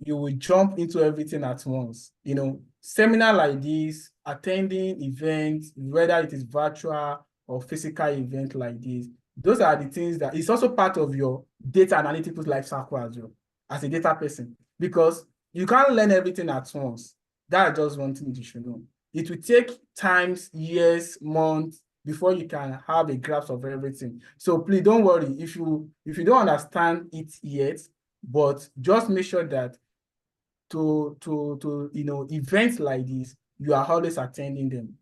you will jump into everything at once. Seminar like this, attending events, whether it is virtual or physical event like this, those are the things that it's also part of your data analytics life cycle as well, as a data person, because you can't learn everything at once. That's just one thing you should know. It will take times, years, months before you can have a grasp of everything. So please don't worry if you don't understand it yet, but just make sure that to events like this, you are always attending them.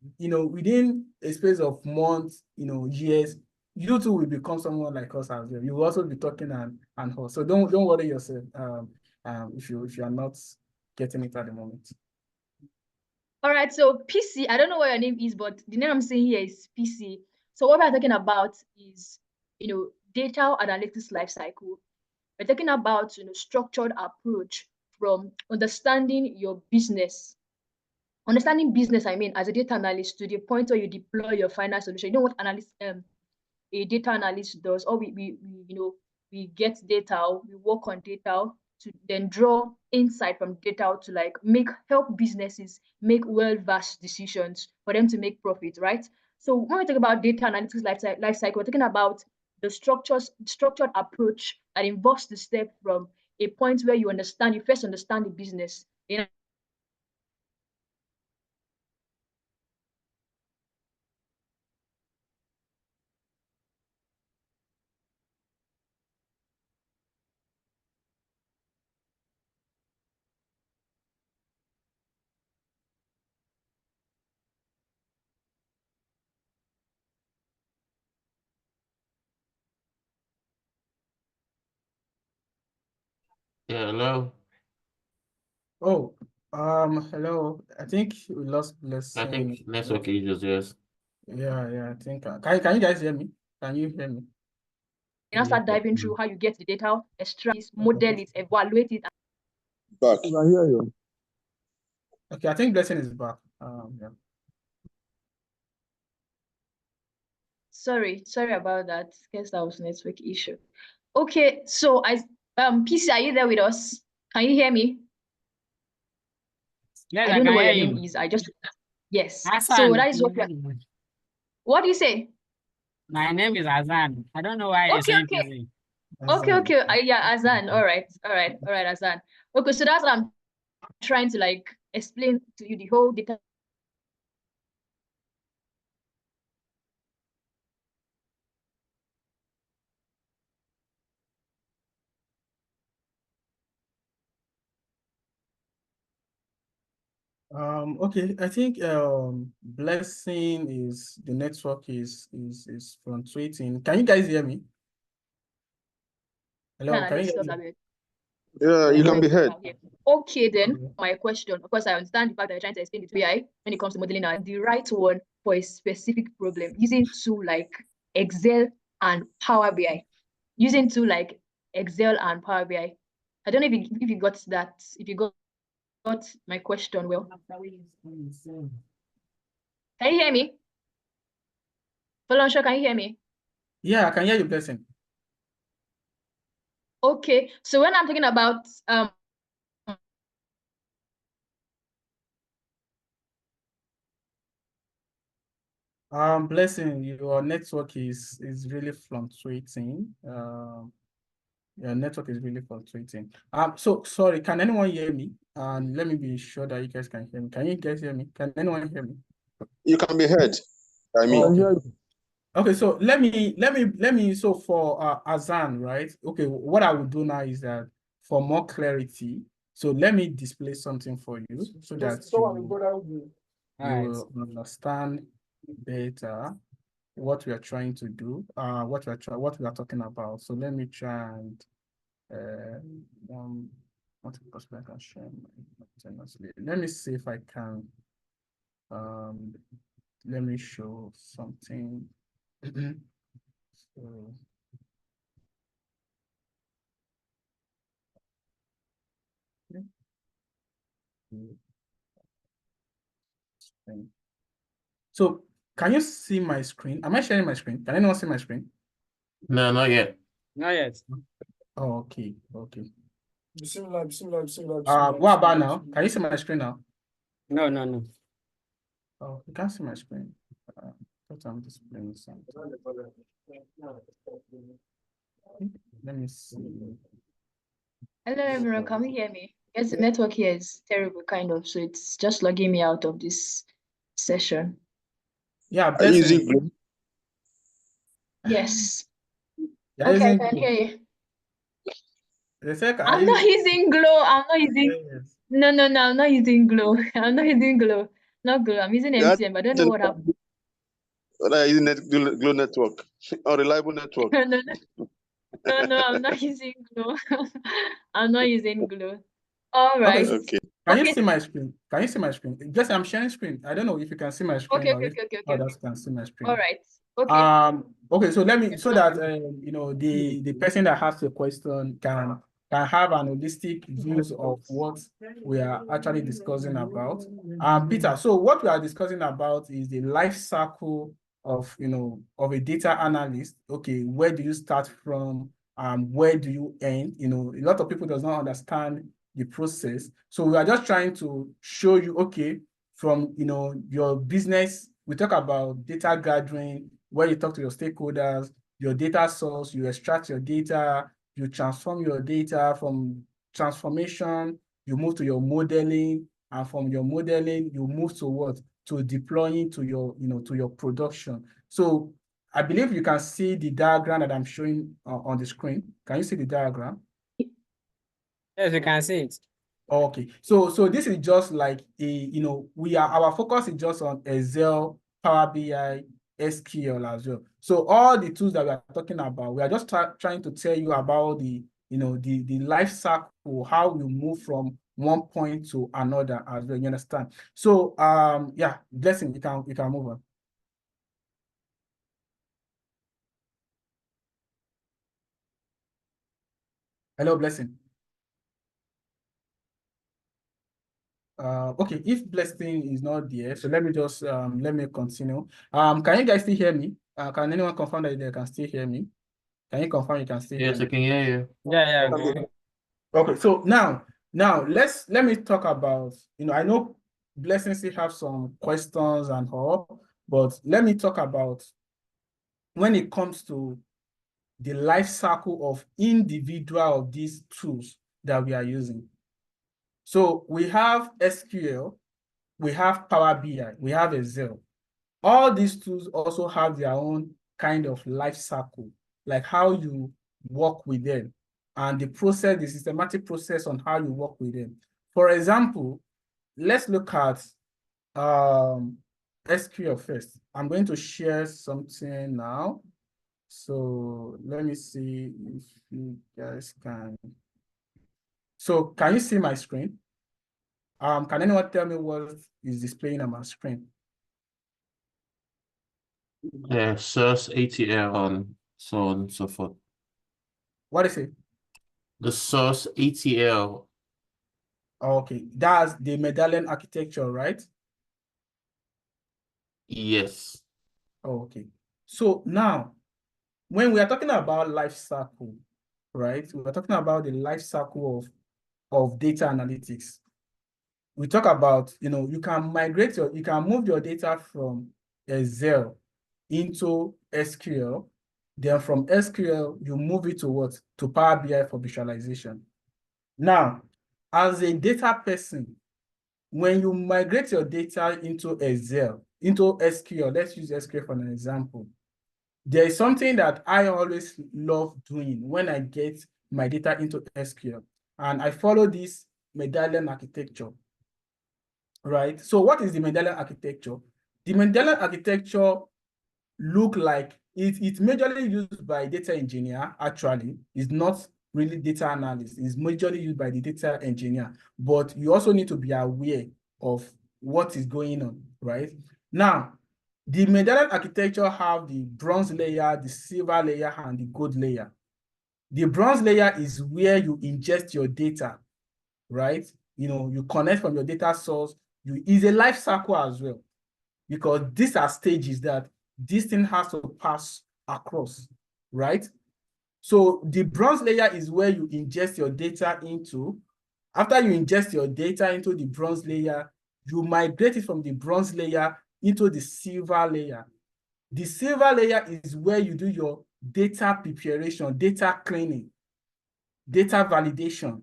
Within a space of months, years, you too will become someone like us as well. You will also be talking and host. So don't worry yourself if you are not getting it at the moment. All right, so PC, I don't know what your name is, but the name I'm saying here is PC. So what we're talking about is, data analytics lifecycle. We're talking about, structured approach from understanding your business. Understanding business, I mean, as a data analyst, to the point where you deploy your final solution. You know what a data analyst does, or we get data, we work on data to then draw insight from data to like help businesses make well-versed decisions for them to make profit, right? So when we talk about data analytics life cycle, we're talking about the structured approach that involves the step from a point where you first understand the business, then Yeah, hello. Oh, hello. I think we lost I Blessing. think network issues, yes. Yeah, I think. Can you guys hear me? Can you hear me? You now start diving through how you get the data, extract it, model it, evaluate it. Back. I hear you. Okay, I think Blessing is back. Yeah. Sorry about that. Guess that was network issue. Okay, so PC, are you there with us? Can you hear me? Yes, I I don't know can what hear your name you. is. Yes. So Hassan. that is what do you say? My name is Azan. I don't know why you're Okay, saying okay. busy. Okay. Yeah, Azan. All right, Azan. Okay, so that's what I'm trying to like explain to you the whole data. Okay, I think Blessing is the network is fluctuating. Can you guys hear me? Hello, Nah, can let's you stop guys that bit. Yeah, you can be heard. Okay, then Okay. my question, of course, I understand the fact that you're trying to explain it to BI when it comes to modeling now, the right one for a specific problem using tool like Excel and Power BI. Using tool like Excel and Power BI. I don't know if you got that, if you got my question well. Can you hear me? Folansho, can you hear me? Yeah, I can hear you, Blessing. Okay, so when I'm talking about Blessing, your network is really fluctuating. Your network is really fluctuating. So sorry, can anyone hear me? And let me be sure that you guys can hear me. Can you guys hear me? Can anyone hear me? You can be heard. I mean, Okay. Okay, so let me so for Azan, right? Okay, what I will do now is that for more clarity, so let me display something for you so that you will understand better what we are trying to do, what we are talking about. So let me try and what possible I can share let me see if I can let me show something. So, so can you see my screen? Am I sharing my screen? Can anyone see my screen? No, not yet. Not yet. Oh, okay. What about now? Can you see my screen now? No. Oh, you can't see my screen. Thought I'm displaying something. Let me see. hello everyone, can you hear me? Yes, the network here is terrible, kind of, so it's just logging me out of this session. Yeah, are you Blessing. using Yes. You're Okay, I using can Glow. hear you. They said, are I'm you not using Glow. I'm not using. Yes. No, I'm not using Glow. I'm not using Glow. Not Glow. I'm using that? MTN, but I don't know what happened. Are you using Glow network? Unreliable network. No, I'm not using Glow. I'm not using Glow. All right. Okay. Okay. Can you Okay. see my screen? Can you see my screen? Just I'm sharing screen. I don't know if you can see my screen or if others can see my screen. All right. Okay. Okay, so let me so that you know the person that has the question can have an holistic views of what we are actually discussing about. Peter, so what we are discussing about is the life cycle of of a data analyst. Okay, where do you start from? Where do you end? A lot of people does not understand the process. So we are just trying to show you, okay, from your business, we talk about data gathering, where you talk to your stakeholders, your data source, you extract your data, you transform your data. From transformation, you move to your modeling, and from your modeling, you move to what? To deploying to your, to your production. So I believe you can see the diagram that I'm showing on the screen. Can you see the diagram? Yes, we can see it. Okay, so this is just like a, our focus is just on Excel, Power BI, SQL as well. So all the tools that we are talking about, we are just trying to tell you about the the life cycle, how we move from one point to another as well. You understand? So yeah, Blessing, you can move on. Hello, Blessing. Okay, if Blessing is not there, so let me just let me continue. Can you guys still hear me? Can anyone confirm that they can still hear me? Can you confirm you can still hear Yes, I me? can hear you. Yeah, Okay. Okay, so now let me talk about, I know Blessing still have some questions and all, but let me talk about when it comes to the life cycle of individual of these tools that we are using. So we have SQL, we have Power BI, we have Excel. All these tools also have their own kind of life cycle, like how you work with them and the process, the systematic process on how you work with them. For example, let's look at SQL first. I'm going to share something now. So let me see if you guys can. So can you see my screen? Can anyone tell me what is displaying on my screen? Yeah, source ATL and so on and so forth. What is it? The source ATL. Okay, that's the medallion architecture, right? Yes. Okay. So now, when we are talking about life cycle, right? We are talking about the life cycle of data analytics. We talk about, you can you can move your data from Excel into SQL. Then from SQL, you move it to what? To Power BI for visualization. Now, as a data person, when you migrate your data into Excel, into SQL, let's use SQL for an example. There is something that I always love doing when I get my data into SQL, and I follow this medallion architecture, right? So what is the medallion architecture? The medallion architecture look like it's majorly used by data engineer. Actually, it's not really data analyst. It's majorly used by the data engineer, but you also need to be aware of what is going on, right? Now, the medallion architecture have the bronze layer, the silver layer, and the gold layer. The bronze layer is where you ingest your data, right? You connect from your data source. It's a life cycle as well, because these are stages that this thing has to pass across, right? So the bronze layer is where you ingest your data into. After you ingest your data into the bronze layer, you migrate it from the bronze layer into the silver layer. The silver layer is where you do your data preparation, data cleaning, data validation,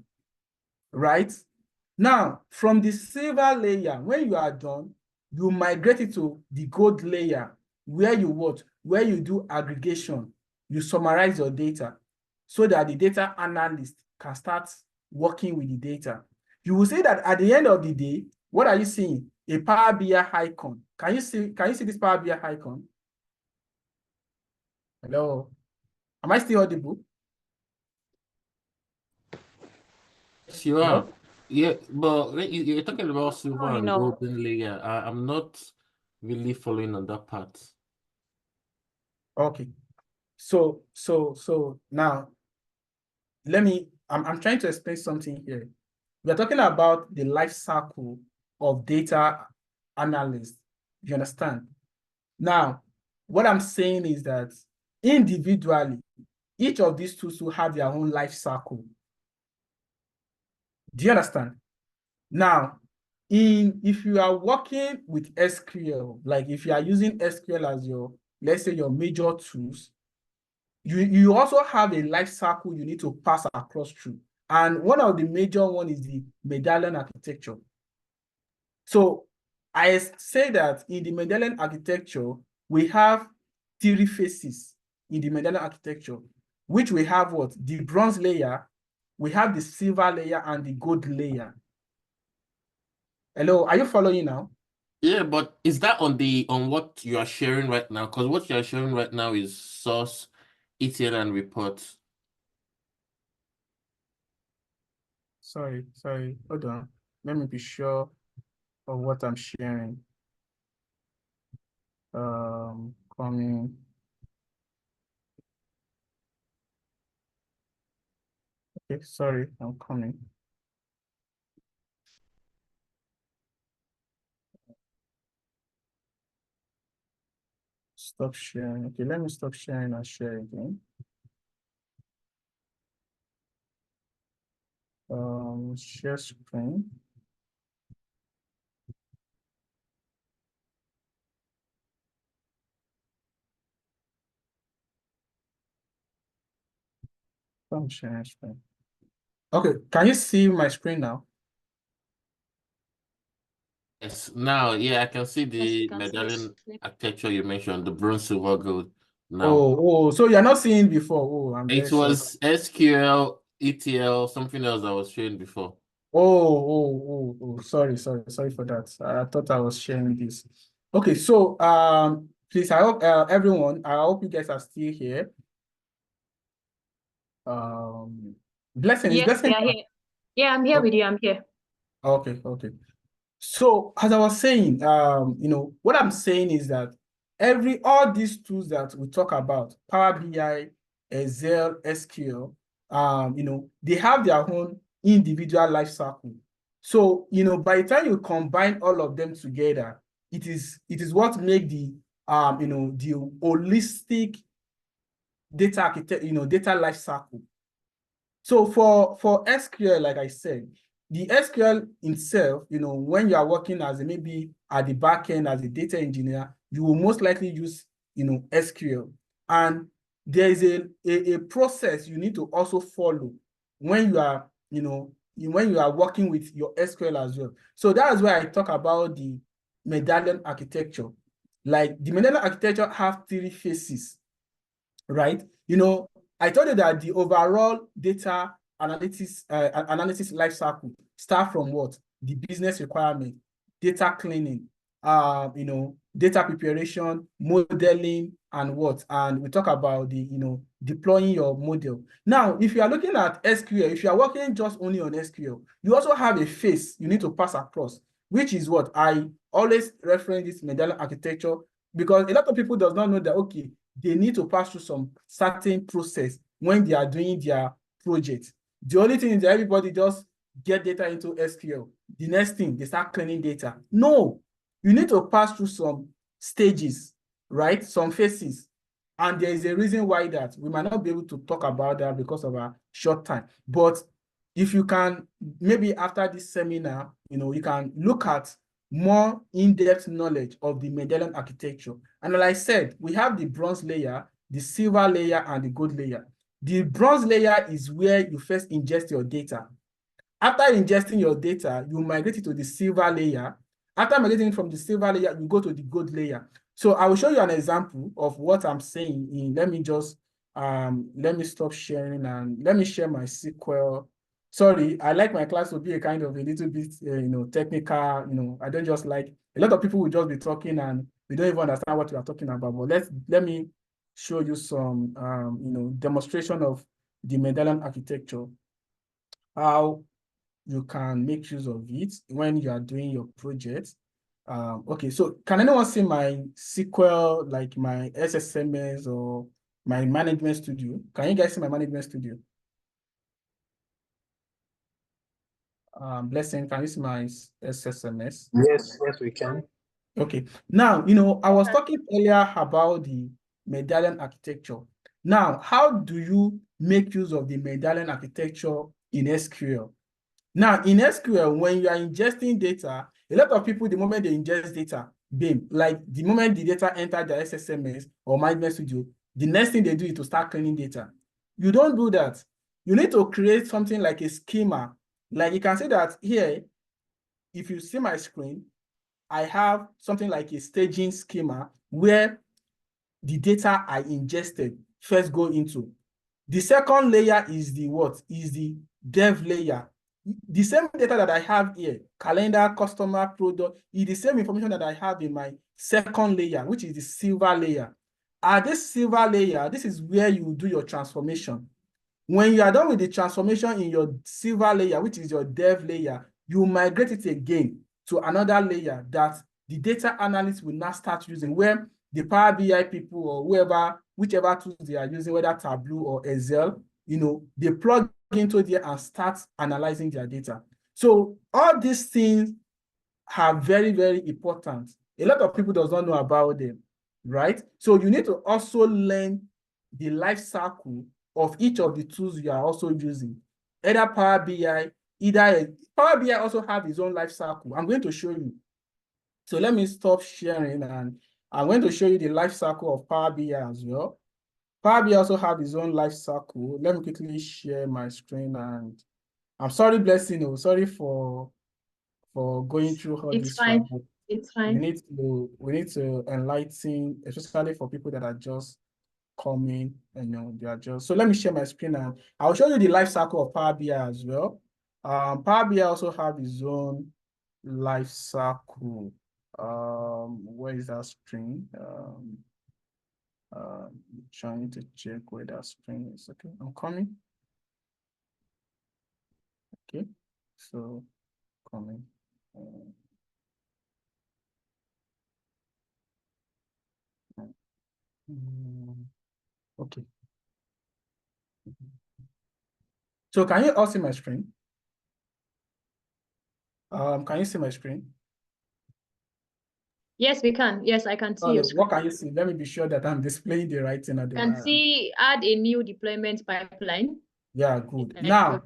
right? Now, from the silver layer, when you are done, you migrate it to the gold layer, where you what? Where you do aggregation, you summarize your data so that the data analyst can start working with the data. You will see that at the end of the day, what are you seeing? A Power BI icon. Can you see this Power BI icon? Hello? Am I still audible? Yes, you are. Hello? Yeah, but you're talking about silver and know. golden layer. I'm not really following on that part. Okay. So now I'm trying to explain something here. We're talking about the life cycle of data analysts. You understand? Now, what I'm saying is that individually, each of these tools will have their own life cycle. Do you understand? Now, if you are working with SQL, like if you are using SQL as your, let's say, your major tools, you also have a life cycle you need to pass across through. And one of the major one is the medallion architecture. So I say that in the medallion architecture, we have three phases in the medallion architecture, which we have what? The bronze layer, we have the silver layer, and the gold layer. Hello, are you following now? Yeah, but is that on what you are sharing right now? Because what you are sharing right now is source, ETL, and reports. sorry. Hold on. Let me be sure of what I'm sharing. Coming. Okay, sorry, I'm coming. Stop sharing. Okay, let me stop sharing and share again. Share screen. I'm sharing screen. Okay, can you see my screen now? Yes, now, yeah, I can see Yes, the you can see medallion it. architecture you mentioned, the bronze, silver, gold. Now, Oh, so you're not seeing before. Oh, I'm very it sorry. was SQL, ETL, something else I was showing before. Sorry for that. I thought I was sharing this. Okay, so please, I hope everyone, I hope you guys are still here. Blessing, is Yes, Blessing? we are here. Yeah, I'm here with you. I'm here. Okay. So as I was saying, what I'm saying is that all these tools that we talk about, Power BI, Excel, SQL, they have their own individual life cycle. So, by the time you combine all of them together, it is what make the the holistic data architect, data life cycle. So for SQL, like I said, the SQL itself, when you are working as maybe at the back end as a data engineer, you will most likely use, SQL. And there is a process you need to also follow when you are, when you are working with your SQL as well. So that is why I talk about the medallion architecture. Like the medallion architecture have 3 phases, right? I told you that the overall data analysis life cycle start from what? The business requirement, data cleaning, data preparation, modeling, and what? And we talk about the, deploying your model. Now, if you are looking at SQL, if you are working just only on SQL, you also have a phase you need to pass across, which is what I always reference this medallion architecture, because a lot of people does not know that, okay, they need to pass through some certain process when they are doing their project. The only thing is that everybody just get data into SQL. The next thing, they start cleaning data. No, you need to pass through some stages, right? Some phases. And there is a reason why that we might not be able to talk about that because of our short time. But if you can, maybe after this seminar, you can look at more in-depth knowledge of the medallion architecture. And like I said, we have the bronze layer, the silver layer, and the gold layer. The bronze layer is where you first ingest your data. After ingesting your data, you migrate it to the silver layer. After migrating from the silver layer, you go to the gold layer. So I will show you an example of what I'm saying. Let me stop sharing and let me share my SQL. Sorry, I like my class to be a kind of a little bit, technical. I don't just like, a lot of people will just be talking and we don't even understand what we are talking about. But let me show you some, demonstration of the medallion architecture, how you can make use of it when you are doing your project. Okay, so can anyone see my SQL, like my SSMS or my management studio? Can you guys see my management studio? Blessing, can you see my SSMS? Yes, we can. Okay, now, I was talking earlier about the medallion architecture. Now, how do you make use of the medallion architecture in SQL? Now, in SQL, when you are ingesting data, a lot of people, the moment they ingest data, BIM, like the moment the data enter the SSMS or Management Studio, the next thing they do is to start cleaning data. You don't do that. You need to create something like a schema. Like you can see that here, if you see my screen, I have something like a staging schema where the data I ingested first go into. The second layer is the what? Is the dev layer. The same data that I have here, calendar, customer, product, is the same information that I have in my second layer, which is the silver layer. At this silver layer, this is where you do your transformation. When you are done with the transformation in your silver layer, which is your dev layer, you migrate it again to another layer that the data analyst will now start using, where the Power BI people or whoever, whichever tools they are using, whether Tableau or Excel, they plug into there and start analyzing their data. So all these things are very, very important. A lot of people does not know about them, right? So you need to also learn the life cycle of each of the tools you are also using. Either Power BI, Power BI also have its own life cycle. I'm going to show you. So let me stop sharing, and I'm going to show you the life cycle of Power BI as well. Power BI also have its own life cycle. Let me quickly share my screen, and I'm sorry, Blessing, sorry for going through all It's this. fine. It's fine. We need to enlighten, especially for people that are just coming, they are just. So let me share my screen, and I'll show you the life cycle of Power BI as well. Power BI also have its own life cycle. Where is that screen? Trying to check where that screen is. Okay, I'm coming. Okay, so coming. Okay. So can you all see my screen? Can you see my screen? Yes, we can. Yes, I can see your screen. What can you see? Let me be sure that I'm displaying the right thing. Can see add a new deployment pipeline. Yeah, good. And Now,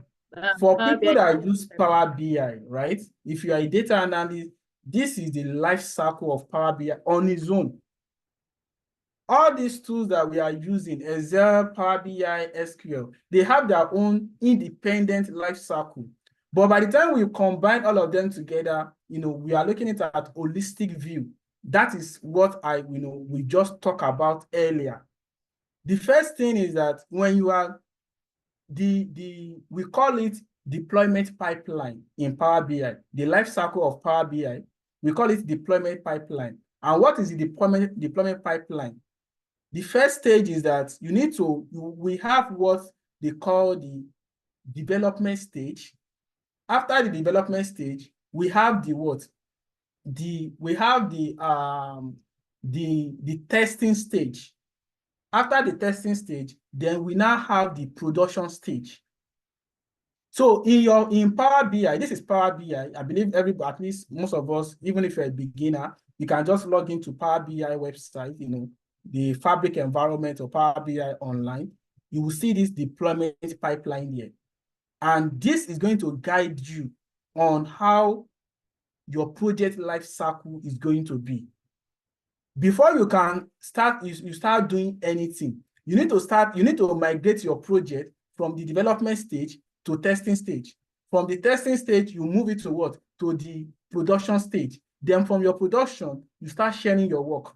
for Power people BI that use Power BI, right? If you are a data analyst, this is the life cycle of Power BI on its own. All these tools that we are using, Excel, Power BI, SQL, they have their own independent life cycle. But by the time we combine all of them together, we are looking at a holistic view. That is what we just talked about earlier. The first thing is that when you are we call it deployment pipeline in Power BI, the life cycle of Power BI, we call it deployment pipeline. And what is the deployment pipeline? The first stage is that we have what they call the development stage. After the development stage, we have the testing stage. After the testing stage, then we now have the production stage. So in Power BI, this is Power BI. I believe at least most of us, even if you're a beginner, you can just log into Power BI website, the Fabric environment or Power BI online. You will see this deployment pipeline here. And this is going to guide you on how your project life cycle is going to be. Before you can start, you start doing anything, you need to migrate your project from the development stage to testing stage. From the testing stage, you move it to what? To the production stage. Then from your production, you start sharing your work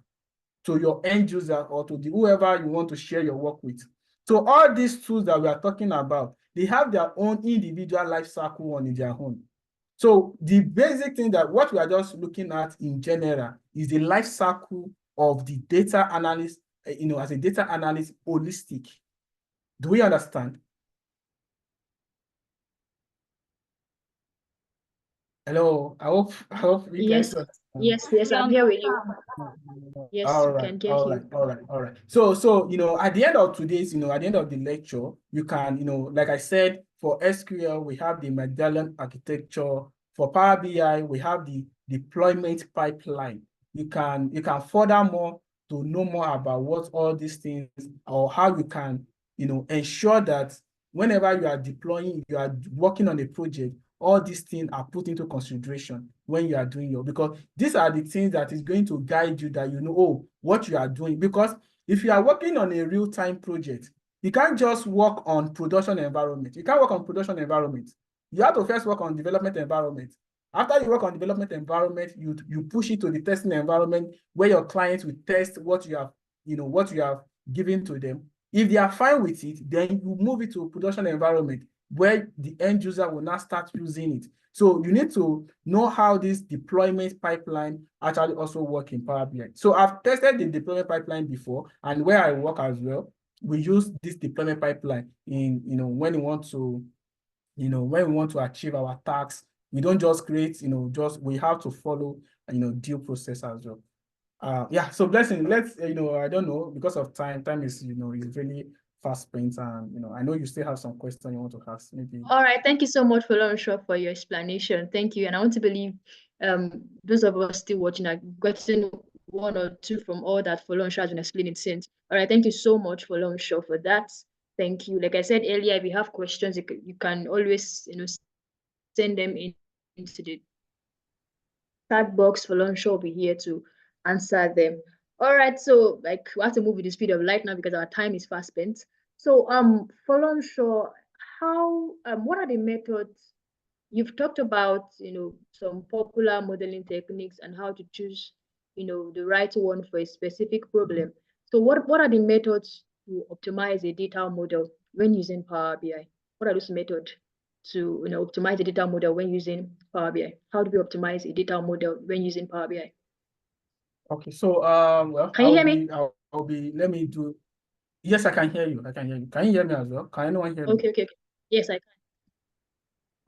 to your end user or to whoever you want to share your work with. So all these tools that we are talking about, they have their own individual life cycle on their own. So the basic thing that what we are just looking at in general is the life cycle of the data analyst, as a data analyst, holistic. Do we understand? Hello, I hope you guys understand. Yes, I'm here with you. Yes, all we right, can get all you. right, all right, all right. So at the end of today's, at the end of the lecture, you can, like I said, for SQL, we have the Medallion architecture. For Power BI, we have the deployment pipeline. You can furthermore to know more about what all these things, or how you can, ensure that whenever you are deploying, you are working on a project, all these things are put into consideration when you are doing because these are the things that is going to guide you, that what you are doing. Because if you are working on a real-time project, you can't just work on production environment. You can't work on production environment. You have to first work on development environment. After you work on development environment, you push it to the testing environment where your clients will test what you have given to them. If they are fine with it, then you move it to a production environment where the end user will now start using it. So you need to know how this deployment pipeline actually also works in Power BI. So I've tested the deployment pipeline before and where I work as well. we use this deployment pipeline in, when we want to, when we want to achieve our tasks. We don't just create, we have to follow, due process as well. Yeah, so Blessing, let's, I don't know, because of time is, is really fast spent, and, I know you still have some questions you want to ask, maybe. All right, thank you so much, Folorenshaw, for your explanation. Thank you, and I want to believe those of us still watching are getting one or two from all that Folorenshaw has been explaining since. All right, thank you so much, Folorenshaw, for that. Thank you. Like I said earlier, if you have questions, you can always, send them into the chat box. Folorenshaw will be here to answer them. All right, so like we have to move with the speed of light now because our time is fast spent. So Folorenshaw, how what are the methods you've talked about, some popular modeling techniques and how to choose, the right one for a specific problem. So what are the methods to optimize a data model when using Power BI? What are those methods to, optimize a data model when using Power BI? How do we optimize a data model when using Power BI? Okay, so well, Can you hear me? I'll be, let me do. Yes, I can hear you. I can hear you. Can you hear me as well? Can anyone hear me? Okay. Yes, I can.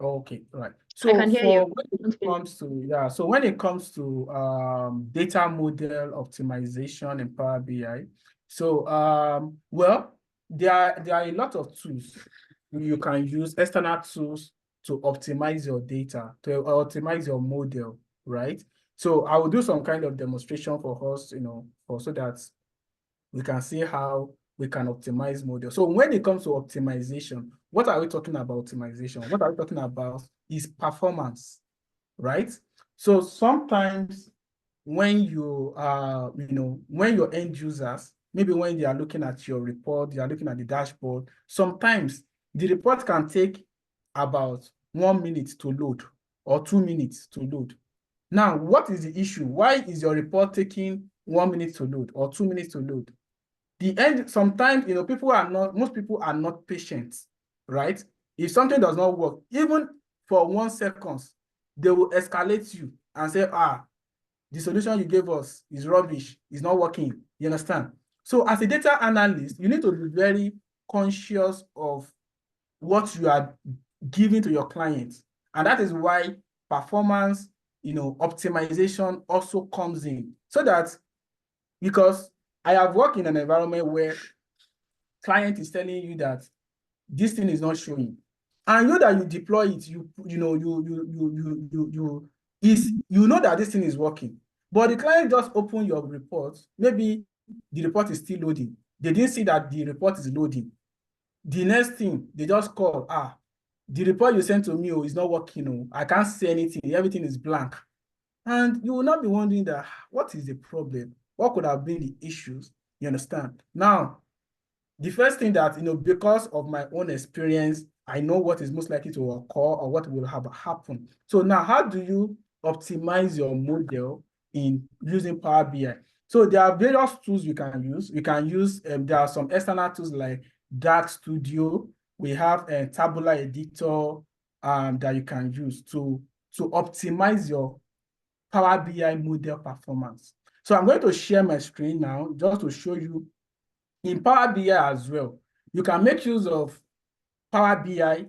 Okay, right. I So can hear you. when it comes to, so when it comes to data model optimization in Power BI, so well, there are a lot of tools you can use, external tools, to optimize your data, to optimize your model, right? So I will do some kind of demonstration for us, so that we can see how we can optimize model. So when it comes to optimization, what are we talking about optimization? What are we talking about is performance, right? So sometimes when you when your end users, maybe when they are looking at your report, they are looking at the dashboard, sometimes the report can take about 1 minute to load or 2 minutes to load. Now, what is the issue? Why is your report taking 1 minute to load or 2 minutes to load? The end, sometimes, most people are not patient, right? If something does not work, even for 1 second, they will escalate you and say, the solution you gave us is rubbish, it's not working. You understand? So as a data analyst, you need to be very conscious of what you are giving to your clients. And that is why performance, optimization also comes in. So that, because I have worked in an environment where client is telling you that this thing is not showing, and you know that you deploy it, you know that this thing is working, but the client just opened your report. Maybe the report is still loading. They didn't see that the report is loading. The next thing, they just call, the report you sent to me is not working. I can't see anything. Everything is blank. And you will not be wondering that, what is the problem? What could have been the issues? You understand? Now, the first thing that, because of my own experience, I know what is most likely to occur or what will have happened. So now, how do you optimize your model in using Power BI? So there are various tools you can use. You can use, there are some external tools like Dark Studio. We have a Tabular Editor that you can use to optimize your Power BI model performance. So I'm going to share my screen now just to show you. In Power BI as well, you can make use of Power BI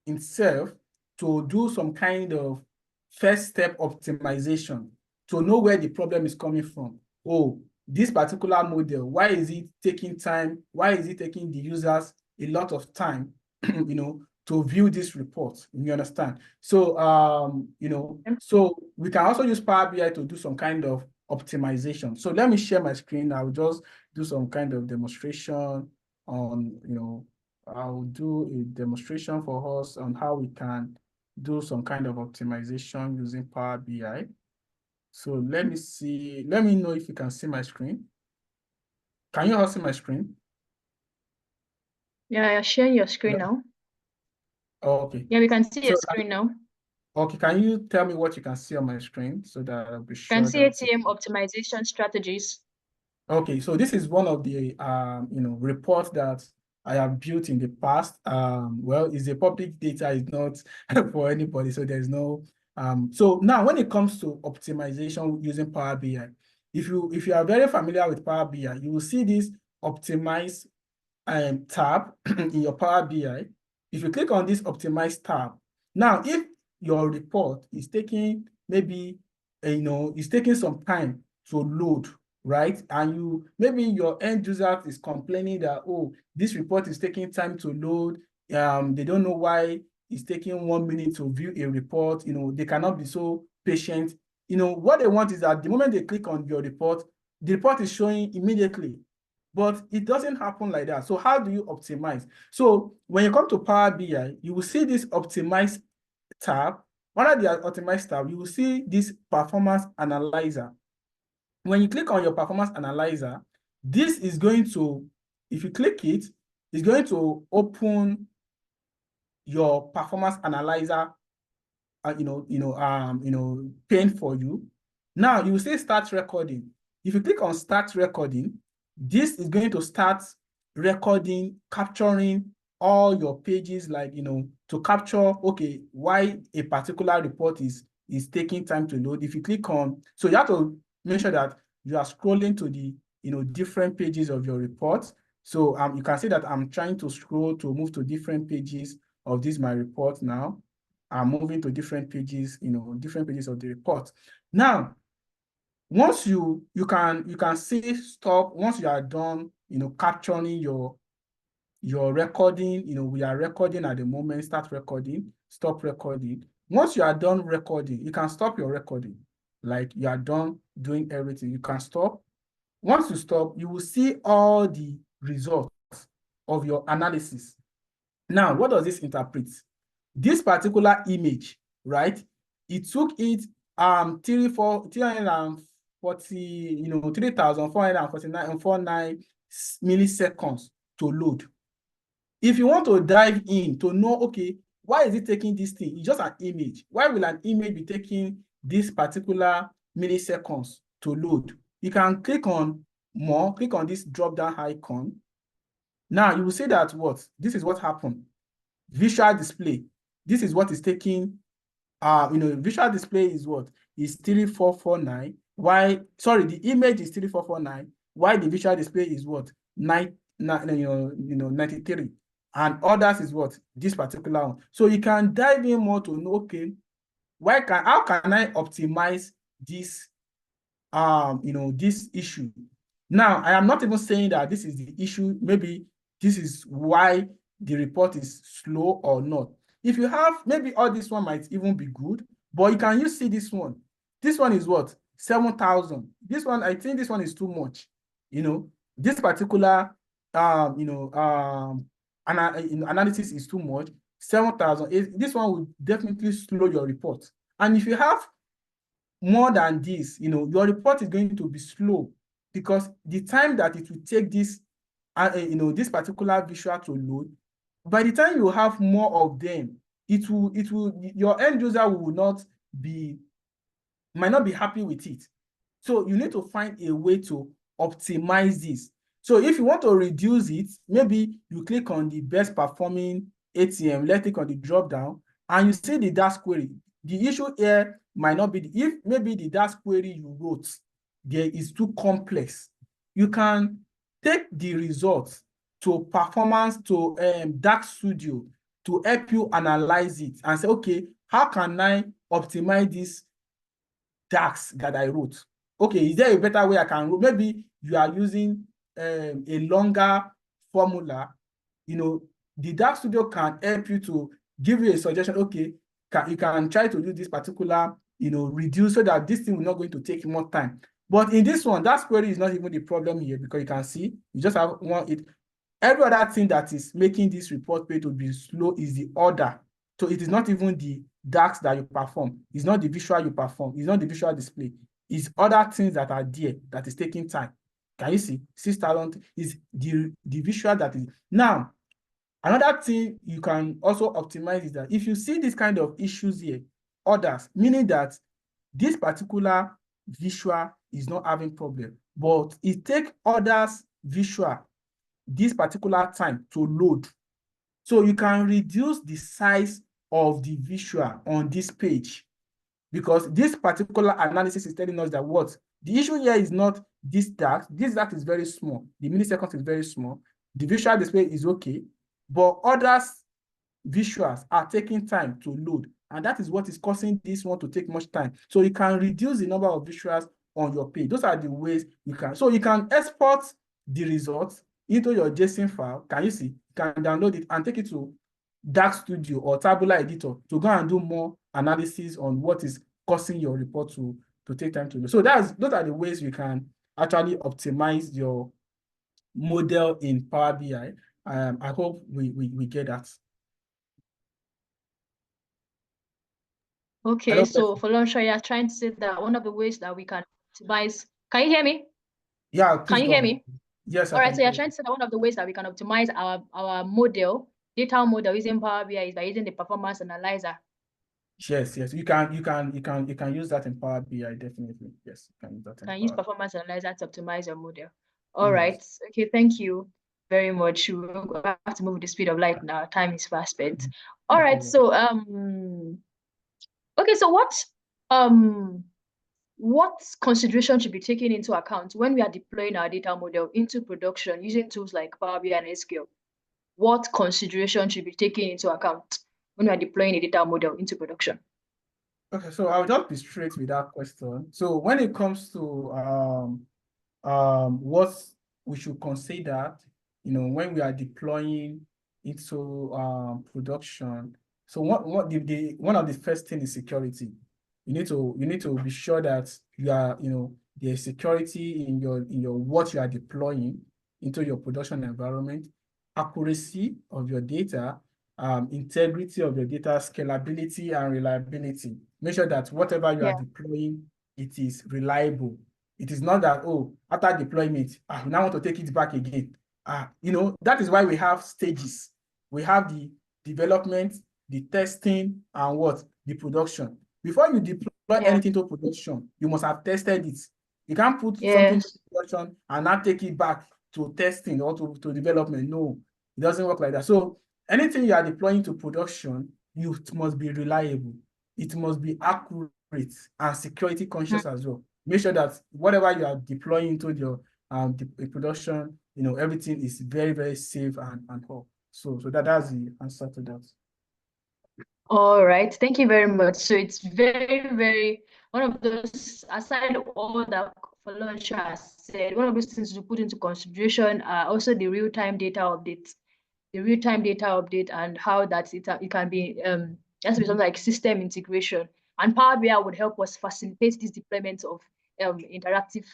itself to do some kind of first step optimization to know where the problem is coming from. Oh, this particular model, why is it taking time? Why is it taking the users a lot of time, to view this report? You understand? So, so we can also use Power BI to do some kind of optimization. So let me share my screen. I'll just do some kind of demonstration on, I'll do a demonstration for us on how we can do some kind of optimization using Power BI. So let me see. Let me know if you can see my screen. Can you all see my screen? Yeah, sharing your screen now. Oh, okay. Yeah, we can see your screen now. Okay, can you tell me what you can see on my screen so that I'll be sure Can see that... ATM optimization strategies. Okay, so this is one of the reports that I have built in the past. Well, it's a public data, it's not for anybody, so there's no so now when it comes to optimization using Power BI, if you are very familiar with Power BI, you will see this optimize tab in your Power BI, if you click on this optimize tab, now if your report is taking maybe it's taking some time to load, right? And maybe your end user is complaining that, oh, this report is taking time to load. They don't know why it's taking 1 minute to view a report. They cannot be so patient. What they want is that the moment they click on your report, the report is showing immediately. But it doesn't happen like that. So how do you optimize? So when you come to Power BI, you will see this optimize tab. Under the optimize tab, you will see this performance analyzer. When you click on your performance analyzer, this is going to, if you click it, it's going to open your performance analyzer, pane for you. Now you will say start recording. If you click on start recording, this is going to start recording, capturing all your pages, like, to capture, okay, why a particular report is taking time to load. If you click on, so you have to make sure that you are scrolling to the, different pages of your report. So you can see that I'm trying to scroll to move to different pages of this, my report now. I'm moving to different pages, different pages of the report. Now, once you can say stop. Once you are done, capturing your recording, we are recording at the moment, start recording, stop recording. Once you are done recording, you can stop your recording. Like, you are done doing everything, you can stop. Once you stop, you will see all the results of your analysis. Now, what does this interpret? This particular image, right? It took it 3,449 milliseconds to load. If you want to dive in to know, okay, why is it taking this thing? It's just an image. Why will an image be taking this particular milliseconds to load? You can click on more, click on this drop-down icon. Now you will see that this is what happened. Visual display. This is what is taking, visual display is what? Is 3449. Why? Sorry, the image is 3449. Why the visual display is what? 93. And others is what? This particular one. So you can dive in more to know, okay, how can I optimize this, this issue? Now, I am not even saying that this is the issue. Maybe this is why the report is slow or not. If you have, maybe all this one might even be good, but you can see this one. This one is what? 7,000. This one, I think this one is too much. This particular, analysis is too much. 7,000. This one will definitely slow your report. And if you have more than this, your report is going to be slow, because the time that it will take this, this particular visual to load, by the time you have more of them, your end user might not be happy with it. So you need to find a way to optimize this. So if you want to reduce it, maybe you click on the best performing ATM, let's click on the drop down, and you see the DAX query. The issue here might not be if maybe the DAX query you wrote there is too complex. You can take the results to DAX Studio to help you analyze it and say, okay, how can I optimize this DAX that I wrote? Okay, is there a better way I can write? Maybe you are using a longer formula. The DAX Studio can help you to give you a suggestion. Okay, you can try to do this particular, reduce, so that this thing will not going to take more time. But in this one, that query is not even the problem here, because you can see you just have every other thing that is making this report page to be slow is the order. So it is not even the DAX that you perform. It's not the visual you perform. It's not the visual display. It's other things that are there that is taking time. Can you see? 6,000 is the visual that is. Now, another thing you can also optimize is that if you see this kind of issues here, others, meaning that this particular visual is not having problem, but it takes others visual this particular time to load. So you can reduce the size of the visual on this page, because this particular analysis is telling us that the issue here is not this DAX. This DAX is very small. The milliseconds is very small. the visual display is okay, but others visuals are taking time to load, and that is what is causing this one to take much time. So you can reduce the number of visuals on your page. Those are the ways you can. So you can export the results into your JSON file. Can you see? You can download it and take it to Dark Studio or Tabular Editor to go and do more analysis on what is causing your report to take time to load. So those are the ways you can actually optimize your model in Power BI. I hope we get that. Okay, so for Lonsha, you're trying to say that one of the ways that we can optimize. Can you hear me? Yeah, Can you hear me? Yes, All right, so you're trying to say that one of the ways that we can optimize our model, data model using Power BI is by using the performance analyzer. Yes, you can use that in Power BI, definitely. Yes, you can use that in Can use Power. performance analyzer to optimize your model. All right. Okay, thank you very much. We'll have to move with the speed of light now. Time is fast spent. All right, so okay, so what consideration should be taken into account when we are deploying our data model into production using tools like Power BI and SQL? What consideration should be taken into account when we are deploying a data model into production? Okay, so I'll just be straight with that question. So when it comes to what we should consider, when we are deploying into production. So one of the first thing is security. You need to be sure that you are, there's security in your what you are deploying into your production environment, accuracy of your data, integrity of your data, scalability and reliability. Make sure that whatever you are deploying, it is reliable. It is not that, after deployment, you now want to take it back again. That is why we have stages. We have the development, the testing, and the production. Before you deploy anything to production, you must have tested it. You can't put something to production and not take it back to testing or to development. No, it doesn't work like that. So anything you are deploying to production, it must be reliable. It must be accurate and security conscious as well. Make sure that whatever you are deploying into your the production, everything is very, very safe and all. So that's the answer to that. All right, thank you very much. So it's very, very one of those, aside all that Felicia has said, one of those things to put into consideration are also the real-time data updates. The real-time data update and how that it can be has to be something like system integration. And Power BI would help us facilitate this deployment of interactive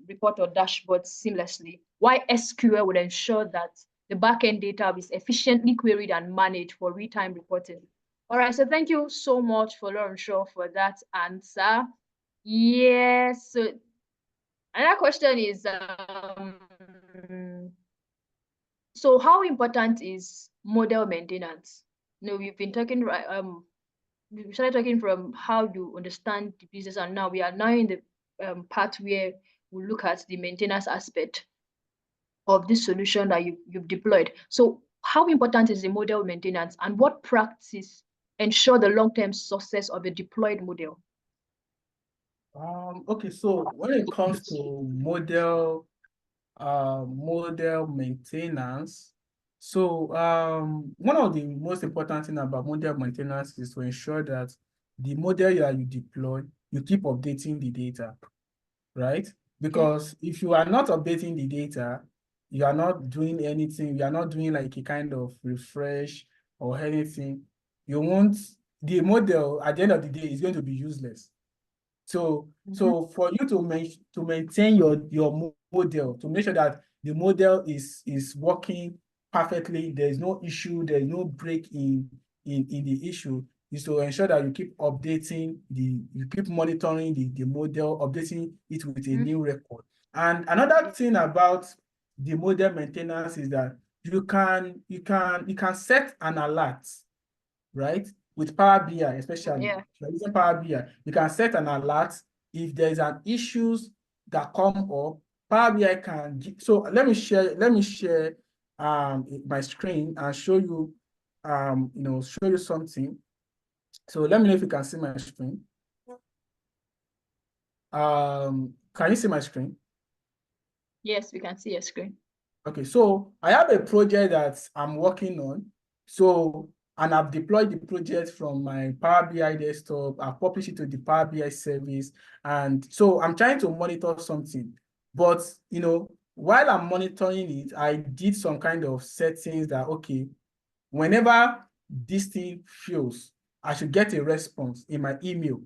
report or dashboards seamlessly. While SQL would ensure that the backend data is efficiently queried and managed for real-time reporting. All right, so thank you so much for Lauren Shaw for that answer. Yes, so another question is so how important is model maintenance? We've been talking we started talking from how you understand the business, and now we are now in the part where we look at the maintenance aspect of this solution that you've deployed. So how important is the model maintenance, and what practice ensure the long-term success of a deployed model? Okay, so when it comes to model maintenance, so one of the most important thing about model maintenance is to ensure that the model that you deploy, you keep updating the data, right? Because if you are not updating the data, you are not doing anything, you are not doing like a kind of refresh or anything, the model at the end of the day is going to be useless. So for you to maintain your model, to make sure that the model is working perfectly, there is no issue, there is no break in the issue, is to ensure that you keep updating you keep monitoring the model, updating it with a new record. And another thing about the model maintenance is that you can set an alert, right? With Power BI, especially if you're using Power BI, you can set an alert if there is an issues that come up. Power BI can so let me share my screen and show you show you something. So let me know if you can see my screen. Can you see my screen? Yes, we can see your screen. Okay, so I have a project that I'm working on. So, and I've deployed the project from my Power BI desktop. I've published it to the Power BI service. And so I'm trying to monitor something. But, while I'm monitoring it, I did some kind of settings that, okay, whenever this thing fails, I should get a response in my email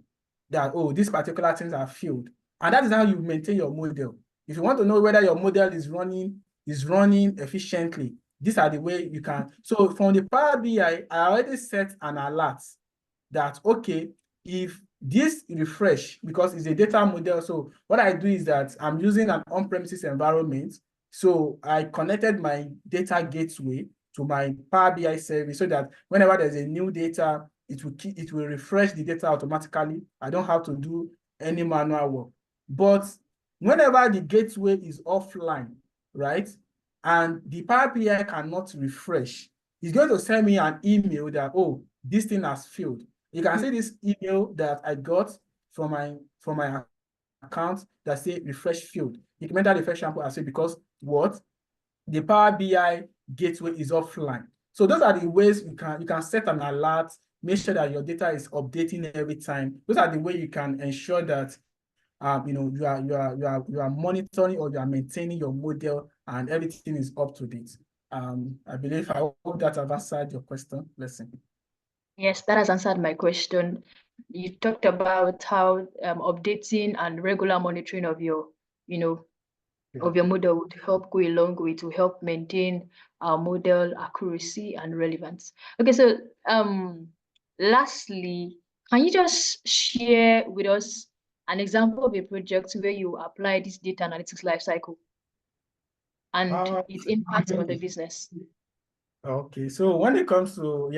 that, oh, these particular things are failed. And that is how you maintain your model. If you want to know whether your model is running efficiently, these are the way you can. So from the Power BI, I already set an alert that, okay, if this refresh, because it's a data model, so what I do is that I'm using an on-premises environment. So I connected my data gateway to my Power BI service so that whenever there's a new data, it will refresh the data automatically. I don't have to do any manual work. But whenever the gateway is offline, right, and the Power BI cannot refresh, it's going to send me an email that, oh, this thing has failed. You can see this email that I got from my account that say refresh failed. Incremental refresh sample I say because what? The Power BI gateway is offline. So those are the ways you can set an alert, make sure that your data is updating every time. Those are the way you can ensure that you are monitoring or you are maintaining your model and everything is up to date. I hope that I've answered your question. Listen. Yes, that has answered my question. You talked about how updating and regular monitoring of your, of your model would help go a long way to help maintain our model accuracy and relevance. Okay, so lastly, can you just share with us an example of a project where you apply this data analytics lifecycle and its impact on the business? Okay, so when it comes to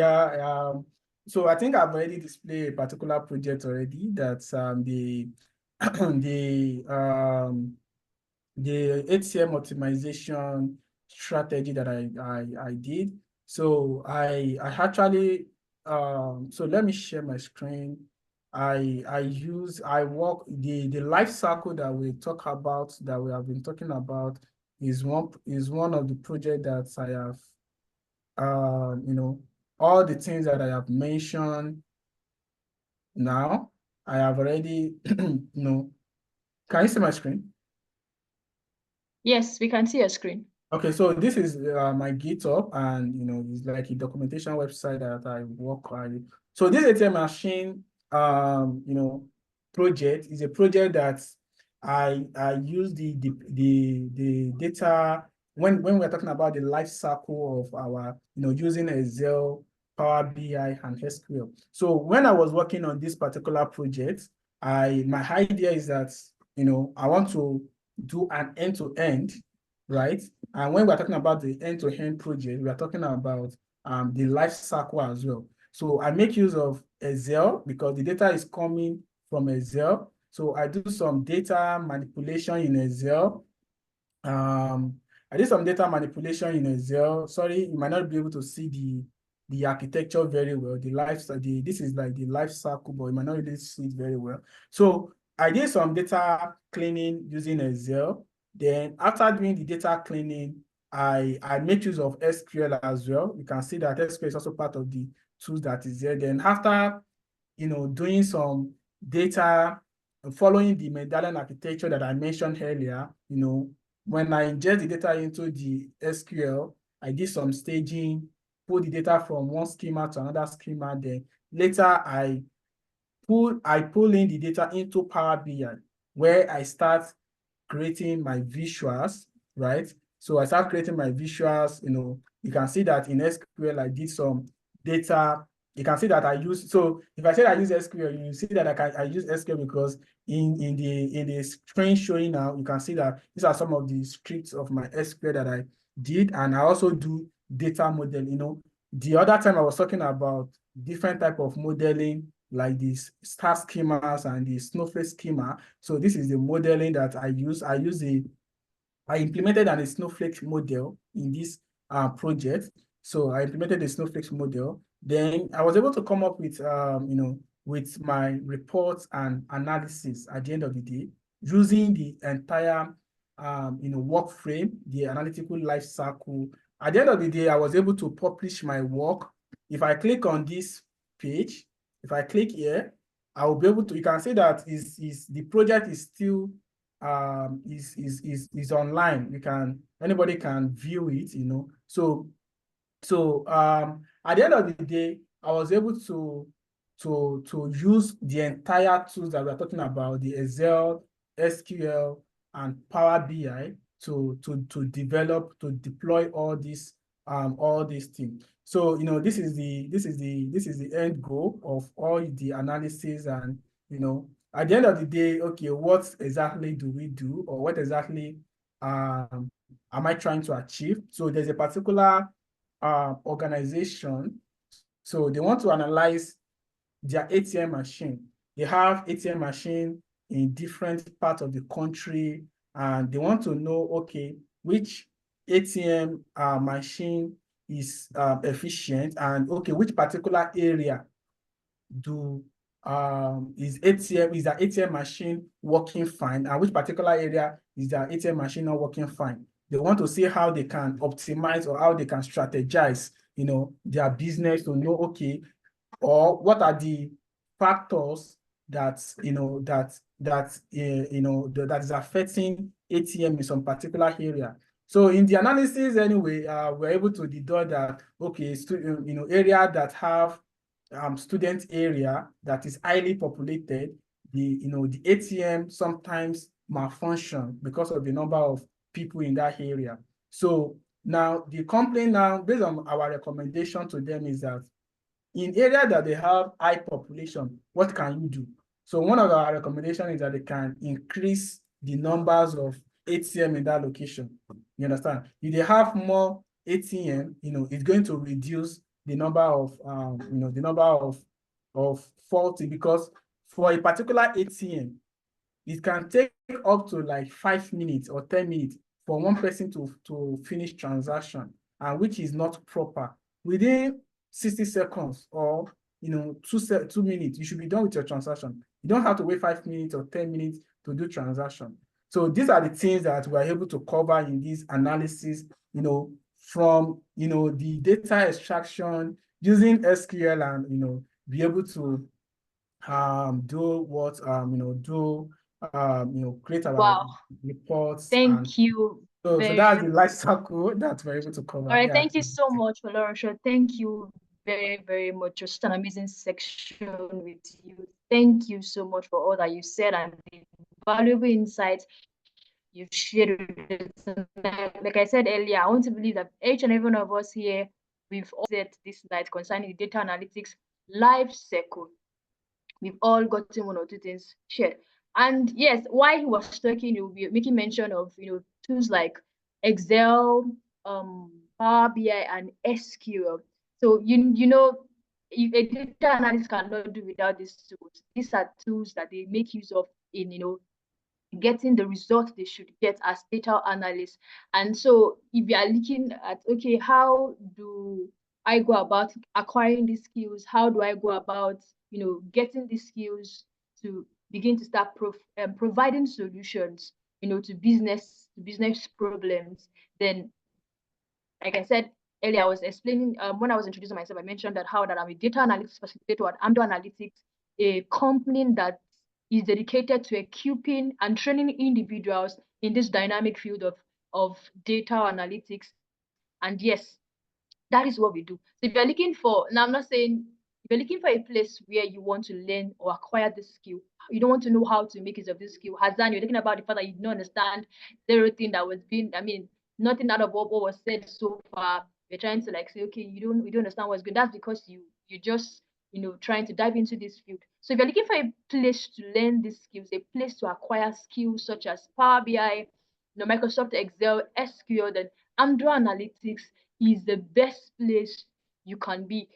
so I think I've already displayed a particular project already. That's the the HCM optimization strategy that I did. So I actually so let me share my screen. I work the life cycle that we talk about, that we have been talking about, is one of the project that I have all the things that I have mentioned now, I have already, can you see my screen? Yes, we can see your screen. Okay, so this is my GitHub, and it's like a documentation website that I work on. So this ATM machine, project is a project that I use the data when we're talking about the life cycle of our using Excel, Power BI, and SQL. So when I was working on this particular project, my idea is that I want to do an end-to-end, right? And when we're talking about the end-to-end project, we are talking about the life cycle as well. So I make use of Excel because the data is coming from Excel. So I do some data manipulation in Excel. I did some data manipulation in Excel. Sorry, you might not be able to see the architecture very well. This is like the life cycle, but you might not really see it very well. So I did some data cleaning using Excel. Then after doing the data cleaning, I make use of SQL as well. You can see that SQL is also part of the tools that is there. Then after doing some data, following the medallion architecture that I mentioned earlier, when I ingest the data into the SQL, I did some staging, pull the data from one schema to another schema. Then later I pull in the data into Power BI, where I start creating my visuals, right? So I start creating my visuals, you can see that in SQL, I did some data. You can see that so if I say I use SQL, you see that I use SQL because in the screen showing now, you can see that these are some of the scripts of my SQL that I did. And I also do data model. The other time I was talking about different type of modeling, like the star schemas and the snowflake schema. So this is the modeling that I use. I implemented a snowflake model in this project. So I implemented the snowflake model. Then I was able to come up with with my reports and analysis at the end of the day, using the entire work frame, the analytical life cycle. At the end of the day, I was able to publish my work. If I click on this page, if I click here, I will be able to, you can see that the project is still is online. Anybody can view it, So at the end of the day, I was able to use the entire tools that we're talking about, the Excel, SQL, and Power BI to deploy all these things. So this is the end goal of all the analysis, and at the end of the day, okay, what exactly do we do, or what exactly am I trying to achieve? So there's a particular organization, so they want to analyze their ATM machine. They have ATM machine in different parts of the country, and they want to know, okay, which ATM machine is efficient, and okay, which particular area is the ATM machine working fine, and which particular area is the ATM machine not working fine. They want to see how they can optimize or how they can strategize, their business to know, okay, or what are the factors that that is affecting ATM in some particular area. So in the analysis anyway, we're able to deduce that, okay, area that have student area that is highly populated, the ATM sometimes malfunction because of the number of people in that area. So now the complaint now, based on our recommendation to them, is that in area that they have high population, what can you do? So one of our recommendations is that they can increase the numbers of ATM in that location. You understand? If they have more ATM, it's going to reduce the number of faulty, because for a particular ATM, it can take up to like 5 minutes or 10 minutes for one person to finish transaction, and which is not proper. Within 60 seconds or 2 minutes, you should be done with your transaction. You don't have to wait 5 minutes or 10 minutes to do transaction. So these are the things that we are able to cover in this analysis, from the data extraction using SQL, and be able to do what create our Wow. reports. Thank you. So that's the life cycle that we're able to cover. All right, Yeah. thank you so much, Olorosho. Thank you very, very much. Just an amazing section with you. Thank you so much for all that you said and the valuable insights you've shared with us. Like I said earlier, I want to believe that each and every one of us here, we've all said this night concerning the data analytics life cycle. We've all gotten one or two things shared. And yes, while he was talking, you'll be making mention of tools like Excel, Power BI, and SQL. So if a data analyst cannot do without these tools, these are tools that they make use of in getting the result they should get as data analysts. And so if you are looking at, okay, how do I go about acquiring these skills? How do I go about getting these skills to begin to start providing solutions to business problems? Then, like I said earlier, I was explaining when I was introducing myself, I mentioned that I'm a data analytics facilitator at Amdo Analytics, a company that is dedicated to equipping and training individuals in this dynamic field of data analytics. And yes, that is what we do. So if you're looking for, now I'm not saying, if you're looking for a place where you want to learn or acquire this skill, you don't want to know how to make use of this skill. Hassan, you're thinking about the fact that you don't understand everything that was being, nothing out of what was said so far. You're trying to say, okay, you don't understand what's good. That's because you just trying to dive into this field. So if you're looking for a place to learn these skills, a place to acquire skills such as Power BI, Microsoft Excel, SQL, then Amdo Analytics is the best place you can be.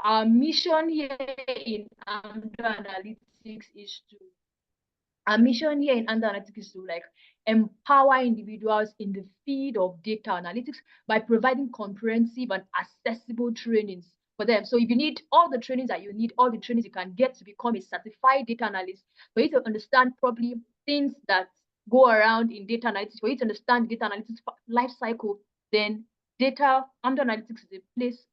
Our mission here in Amdo Analytics is to empower individuals in the field of data analytics by providing comprehensive and accessible trainings for them. So if you need all the trainings that you need, all the trainings you can get to become a certified data analyst, for you to understand properly things that go around in data analytics, for you to understand data analytics life cycle, then Amdo Analytics is a place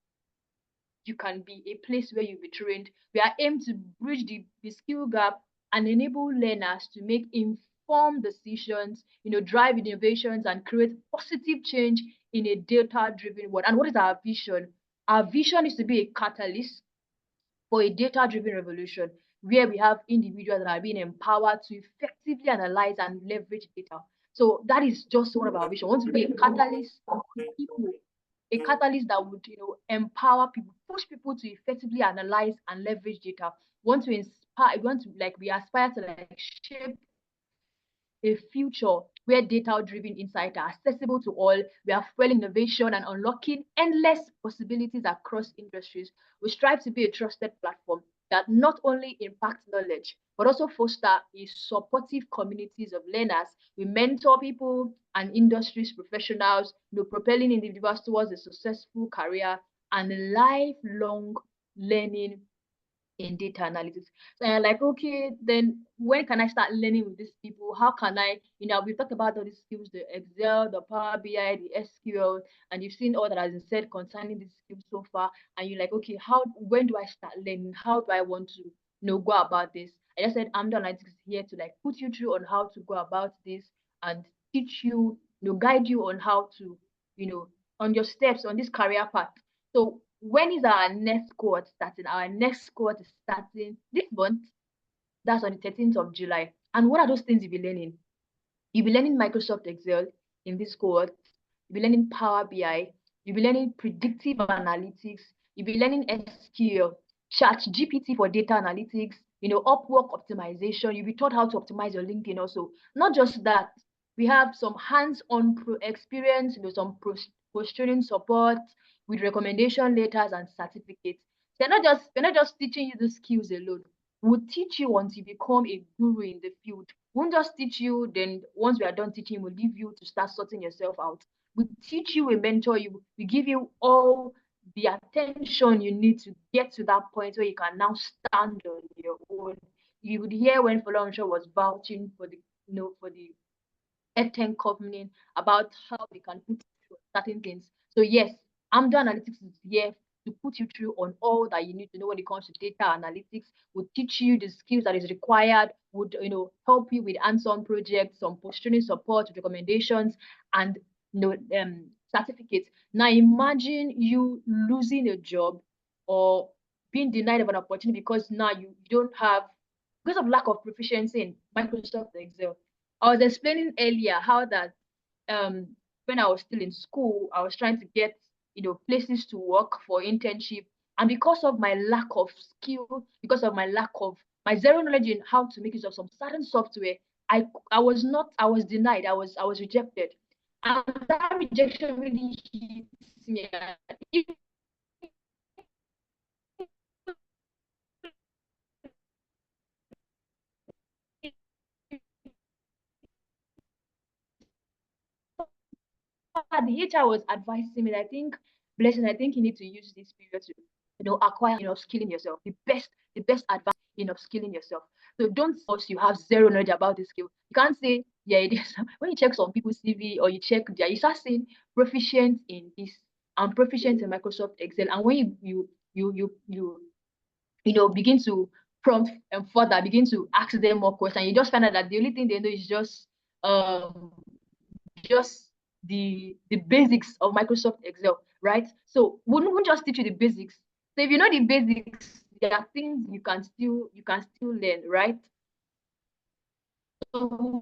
you can be, a place where you'll be trained. We are aimed to bridge the skill gap and enable learners to make informed decisions, drive innovations and create positive change in a data-driven world. And what is our vision? Our vision is to be a catalyst for a data-driven revolution where we have individuals that are being empowered to effectively analyze and leverage data. So that is just one of our vision. We want to be a catalyst for people, a catalyst that would, empower people, push people to effectively analyze and leverage data. We want to inspire, we aspire to shape a future where data-driven insights are accessible to all. We are fueling innovation and unlocking endless possibilities across industries. We strive to be a trusted platform that not only impacts knowledge, but also foster a supportive communities of learners. We mentor people and industries professionals, propelling individuals towards a successful career and lifelong learning in data analytics. So I'm like, okay, then when can I start learning with these people? How can I, we've talked about all these skills, the Excel, the Power BI, the SQL, and you've seen all that has been said concerning these skills so far. And you're like, okay, when do I start learning? How do I want to, go about this? I just said, Amdo Analytics is here to put you through on how to go about this and teach you, guide you on how to, on your steps on this career path. So when is our next cohort starting? Our next cohort is starting this month. That's on the 13th of July. And what are those things you'll be learning? You'll be learning Microsoft Excel in this cohort. You'll be learning Power BI. You'll be learning predictive analytics. You'll be learning SQL, ChatGPT for data analytics, Upwork optimization. You'll be taught how to optimize your LinkedIn also. Not just that, we have some hands-on experience, some post-training support with recommendation letters and certificates. We're not just teaching you the skills alone. We'll teach you once you become a guru in the field. We won't just teach you, then once we are done teaching, we'll leave you to start sorting yourself out. We teach you, we mentor you, we give you all the attention you need to get to that point where you can now stand on your own. You would hear when Folorunso was vouching for the, for the EdTech company about how they can put through certain things. So yes, Amdo Analytics is here to put you through on all that you need to know when it comes to data analytics. Would teach you the skills that is required, would help you with hands-on projects, some post-training support, recommendations, and certificates. Now imagine you losing a job or being denied of an opportunity because now you don't have, because of lack of proficiency in Microsoft Excel. I was explaining earlier how that when I was still in school, I was trying to get places to work for internship, and because of my lack of skill, because of my zero knowledge in how to make use of some certain software, I was denied, I was rejected, and that rejection really hits me. The HR was advising me that I think, Blessing, I think you need to use this period to, acquire, skilling yourself. The best advice in upskilling yourself. So don't force you have zero knowledge about this skill. You can't say, yeah, it is. When you check some people's CV or you check you start saying proficient in this, I'm proficient in Microsoft Excel. And when you begin to prompt and further begin to ask them more questions, you just find out that the only thing they know is just the basics of Microsoft Excel, right? So we won't just teach you the basics. So if you know the basics, there are things you can still learn, right? So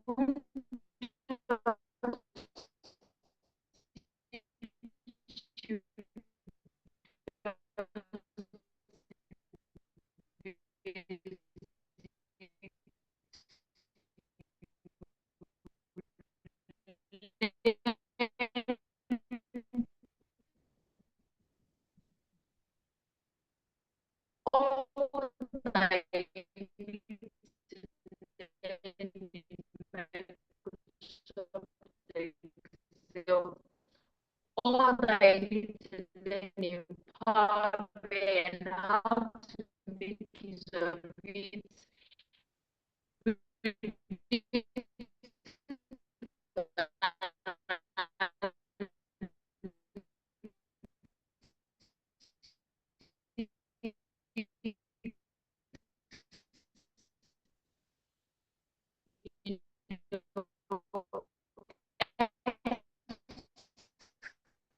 all that I need to learn in Power BI and how to make use of it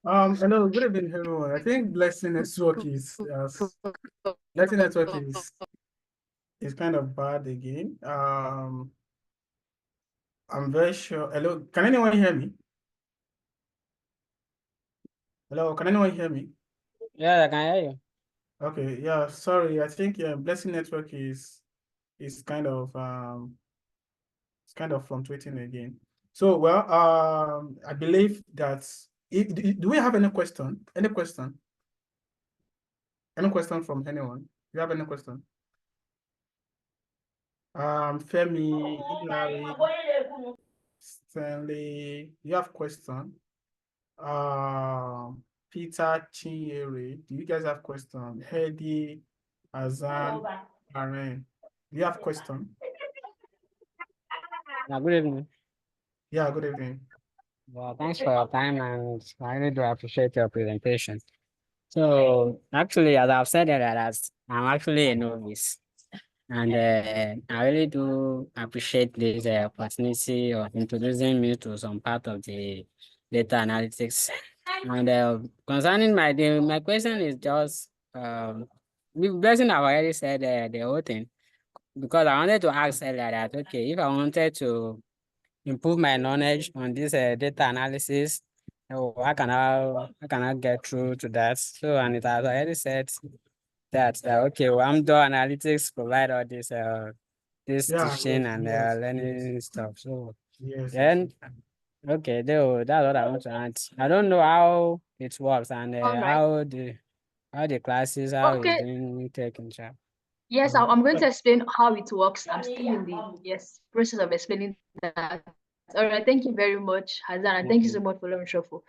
Hello, good evening, everyone. I think Blessing Network is kind of bad again. I'm very sure. Hello, can anyone hear me? Hello, can anyone hear me? Yeah, I can hear you. Okay, yeah, sorry. I think Blessing Network is kind of fluctuating again. So well, I believe that do we have any question? Any question? Any question from anyone? Do you have any question? Femi, Hilary, Stanley, you have question? Peter, Chinyere, do you guys have question? Hedy, Azan, Karen, do you have question? Good evening. Yeah, good evening. Well, thanks for your time, and I really do appreciate your presentation. So, actually, as I've said earlier, that I'm actually a novice, and I really do appreciate this opportunity of introducing me to some part of the data analytics. And concerning my question is just Blessing have already said the whole thing, because I wanted to ask earlier that okay, if I wanted to improve my knowledge on this data analysis, how can I get through to that? So, and it has already said that okay, Wamdo Analytics provide all this Yeah, teaching yes, and yes, learning stuff. So yes, then okay, that's what I want to add. I don't know how it works and All right. how the classes, how it's Okay. being taken. Sure. Yes, I'm going to explain how it works. I'm still in the process of explaining that. All right, thank you very much, Hazan, and thank you so much for Lauren for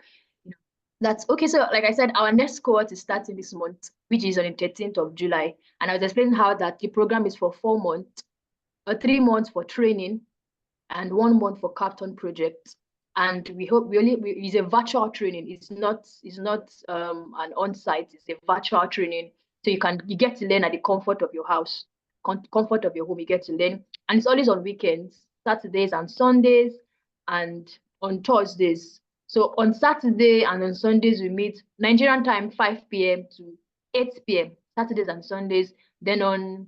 that's okay. So, like I said, our next cohort is starting this month, which is on the 13th of July. And I was explaining how that the program is for 4 months, or 3 months for training, and 1 month for Capstone project. And we hope it's a virtual training. It's not an on-site. It's a virtual training. So you get to learn at the comfort of your house, comfort of your home. You get to learn, and it's always on weekends, Saturdays and Sundays, and on Thursdays. So on Saturday and on Sundays we meet Nigerian time 5 p.m. to 8 p.m. Saturdays and Sundays. Then on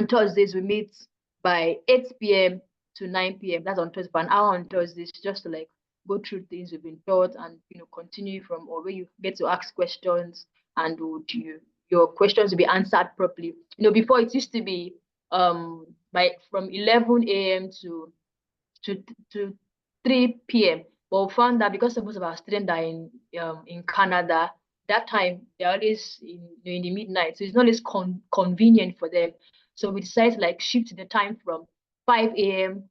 Thursdays we meet by 8 p.m. to 9 p.m. That's on Thursday, for an hour on Thursdays, just to like go through things we've been taught and continue from, or where you get to ask questions and your questions will be answered properly. Before it used to be from 11 a.m. to 3 p.m. But we found that because most of our students are in Canada, that time they're always in the midnight, so it's not as convenient for them. So we decided to like shift the time from 11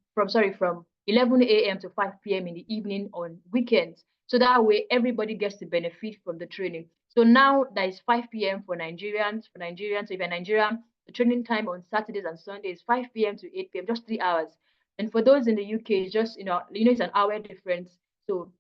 a.m. to 5 p.m. in the evening on weekends. So that way everybody gets to benefit from the training. So now that is 5 p.m. for Nigerians. So if you're Nigerian, the training time on Saturdays and Sundays, 5 p.m. to 8 p.m., just 3 hours. And for those in the UK, it's just, it's an hour difference. So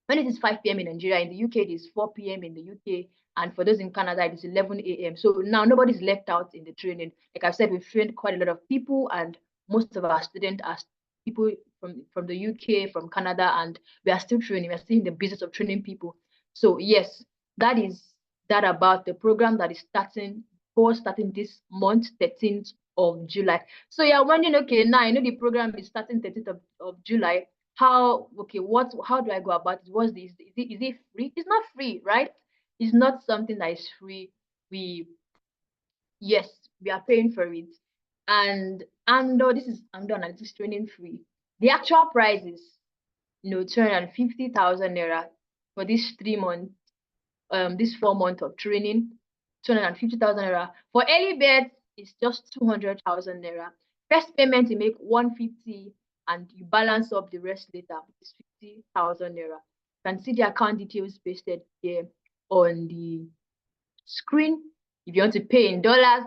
when it is 5 p.m. in Nigeria, in the UK, it is 4 p.m. in the UK. And for those in Canada, it is 11 a.m. So now nobody's left out in the training. Like I've said, we've trained quite a lot of people, and most of our students are people from the UK, from Canada, and we are still training. We are still in the business of training people. So yes, that is that about the program that is starting this month, 13th of July. So you're wondering, okay, now I know the program is starting 13th of July. How do I go about it? What's this? Is it free? It's not free, right? It's not something that is free. Yes, we are paying for it. And this is analytics training free. The actual price is 250,000 naira for this 3 month, this 4 month of training, 250,000 naira. For early birds, it's just 200,000 naira. First payment, you make 150 and you balance up the rest later. It's 50,000 naira. You can see the account details pasted here on the screen. If you want to pay in dollars,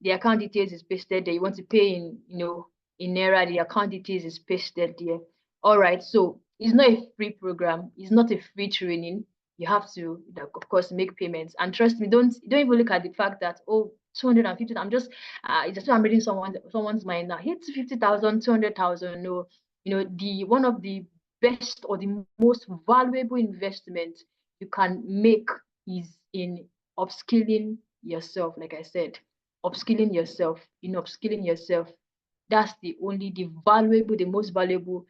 the account details is pasted there. You want to pay in naira, the account details is pasted there. All right, so it's not a free program. It's not a free training. You have to, of course, make payments. And trust me, don't even look at the fact that 250. I'm just I'm reading someone's mind now. Hit 50,000, 200,000. No, one of the best or the most valuable investment you can make is in upskilling yourself. Like I said, upskilling yourself, upskilling yourself. That's the valuable, the most valuable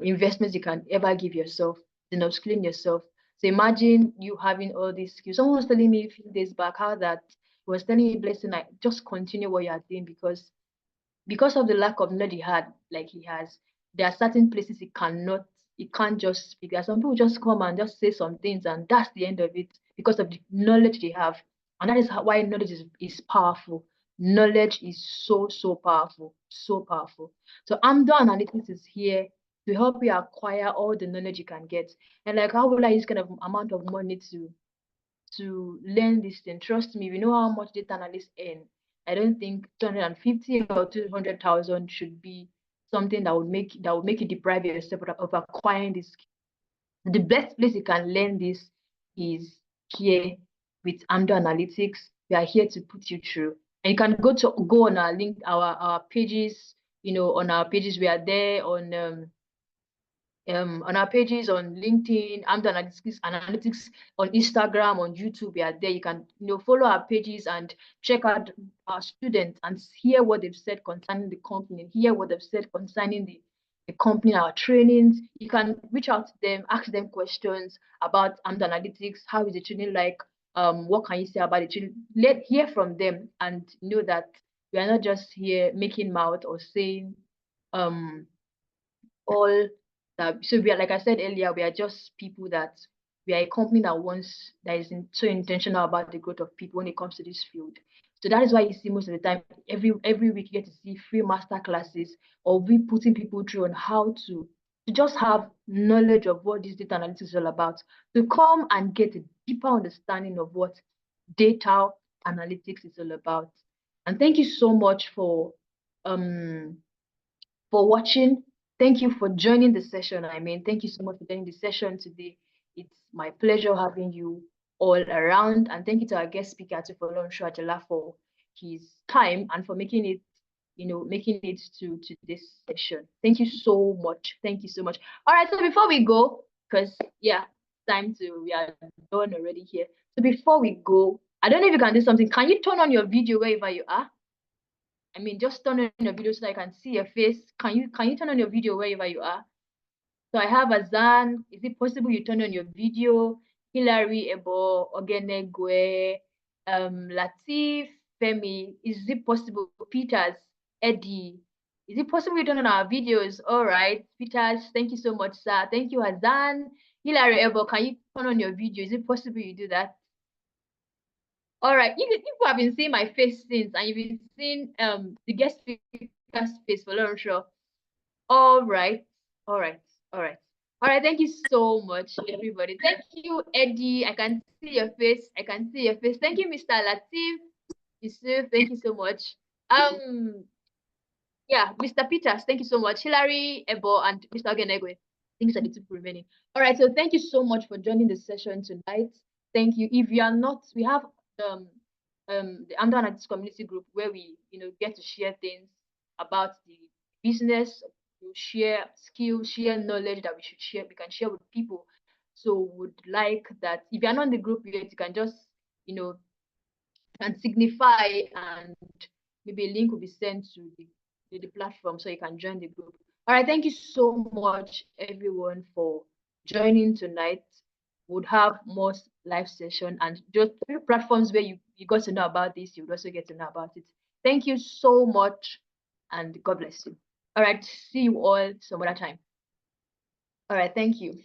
investments you can ever give yourself, in upskilling yourself. So imagine you having all these skills. Someone was telling me a few days back how that he was telling me, Blessing, like, just continue what you are doing, because of the lack of knowledge he has, there are certain places he can't just speak. There are some people just come and just say some things, and that's the end of it, because of the knowledge they have. And that is why knowledge is powerful. Knowledge is so powerful, so powerful. So Amdo Analytics is here to help you acquire all the knowledge you can get. And like, how will I use kind of amount of money to learn this thing? Trust me, we know how much data analysts earn. I don't think 250 or 200,000 should be something that would make you deprive yourself of acquiring this. The best place you can learn this is here with Amdo Analytics. We are here to put you through. And you can go on our link, our pages, on our pages. We are there on our pages on LinkedIn, Amdo Analytics on Instagram, on YouTube. We are there. You can follow our pages and check out our students and hear what they've said concerning the company, hear what they've said concerning the company, our trainings. You can reach out to them, ask them questions about Amdo Analytics. How is the training like? What can you say about the training? Hear from them and know that we are not just here making mouth or saying all that. So we are, like I said earlier, we are just people we are a company that is so intentional about the growth of people when it comes to this field. So that is why you see most of the time, every week you get to see free master classes, or we putting people through on how to just have knowledge of what this data analytics is all about, to come and get a deeper understanding of what data analytics is all about. And thank you so much for watching. Thank you for joining the session. Thank you so much for joining the session today. It's my pleasure having you all around. And thank you to our guest speaker, Tufolon Shuajala, for his time and for making it to this session. Thank you so much. Thank you so much. All right, so before we go, because we are done already here. So before we go, I don't know if you can do something. Can you turn on your video wherever you are? Just turn on your video so I can see your face. Can you turn on your video wherever you are? So I have Azan. Is it possible you turn on your video? Hilary, Ebo, Ogenegwe, Latif, Femi. Is it possible? Peters, Eddie. Is it possible you turn on our videos? All right, Peters, thank you so much, sir. Thank you, Azan. Hilary, Ebo, can you turn on your video? Is it possible you do that? All right, people have been seeing my face since, and you've been seeing the guest speaker's face for Lauren Shaw. All right. Thank you so much, everybody. Thank you, Eddie. I can see your face. Thank you, Mr. Latif. Yusuf, thank you so much. Yeah, Mr. Peters, thank you so much. Hilary, Ebo, and Mr. Ogenegwe. Things are the two remaining. All right, so thank you so much for joining the session tonight. Thank you. If you are not, we have the Amdo Analytics community group where we get to share things about the business, share skills, share knowledge that we can share with people. So would like that if you're not in the group yet, you can just can signify, and maybe a link will be sent to the platform so you can join the group. All right, thank you so much everyone for joining tonight. Would have more live session and just platforms where you got to know about this, you would also get to know about it. Thank you so much and God bless you. All right, see you all some other time. All right, thank you.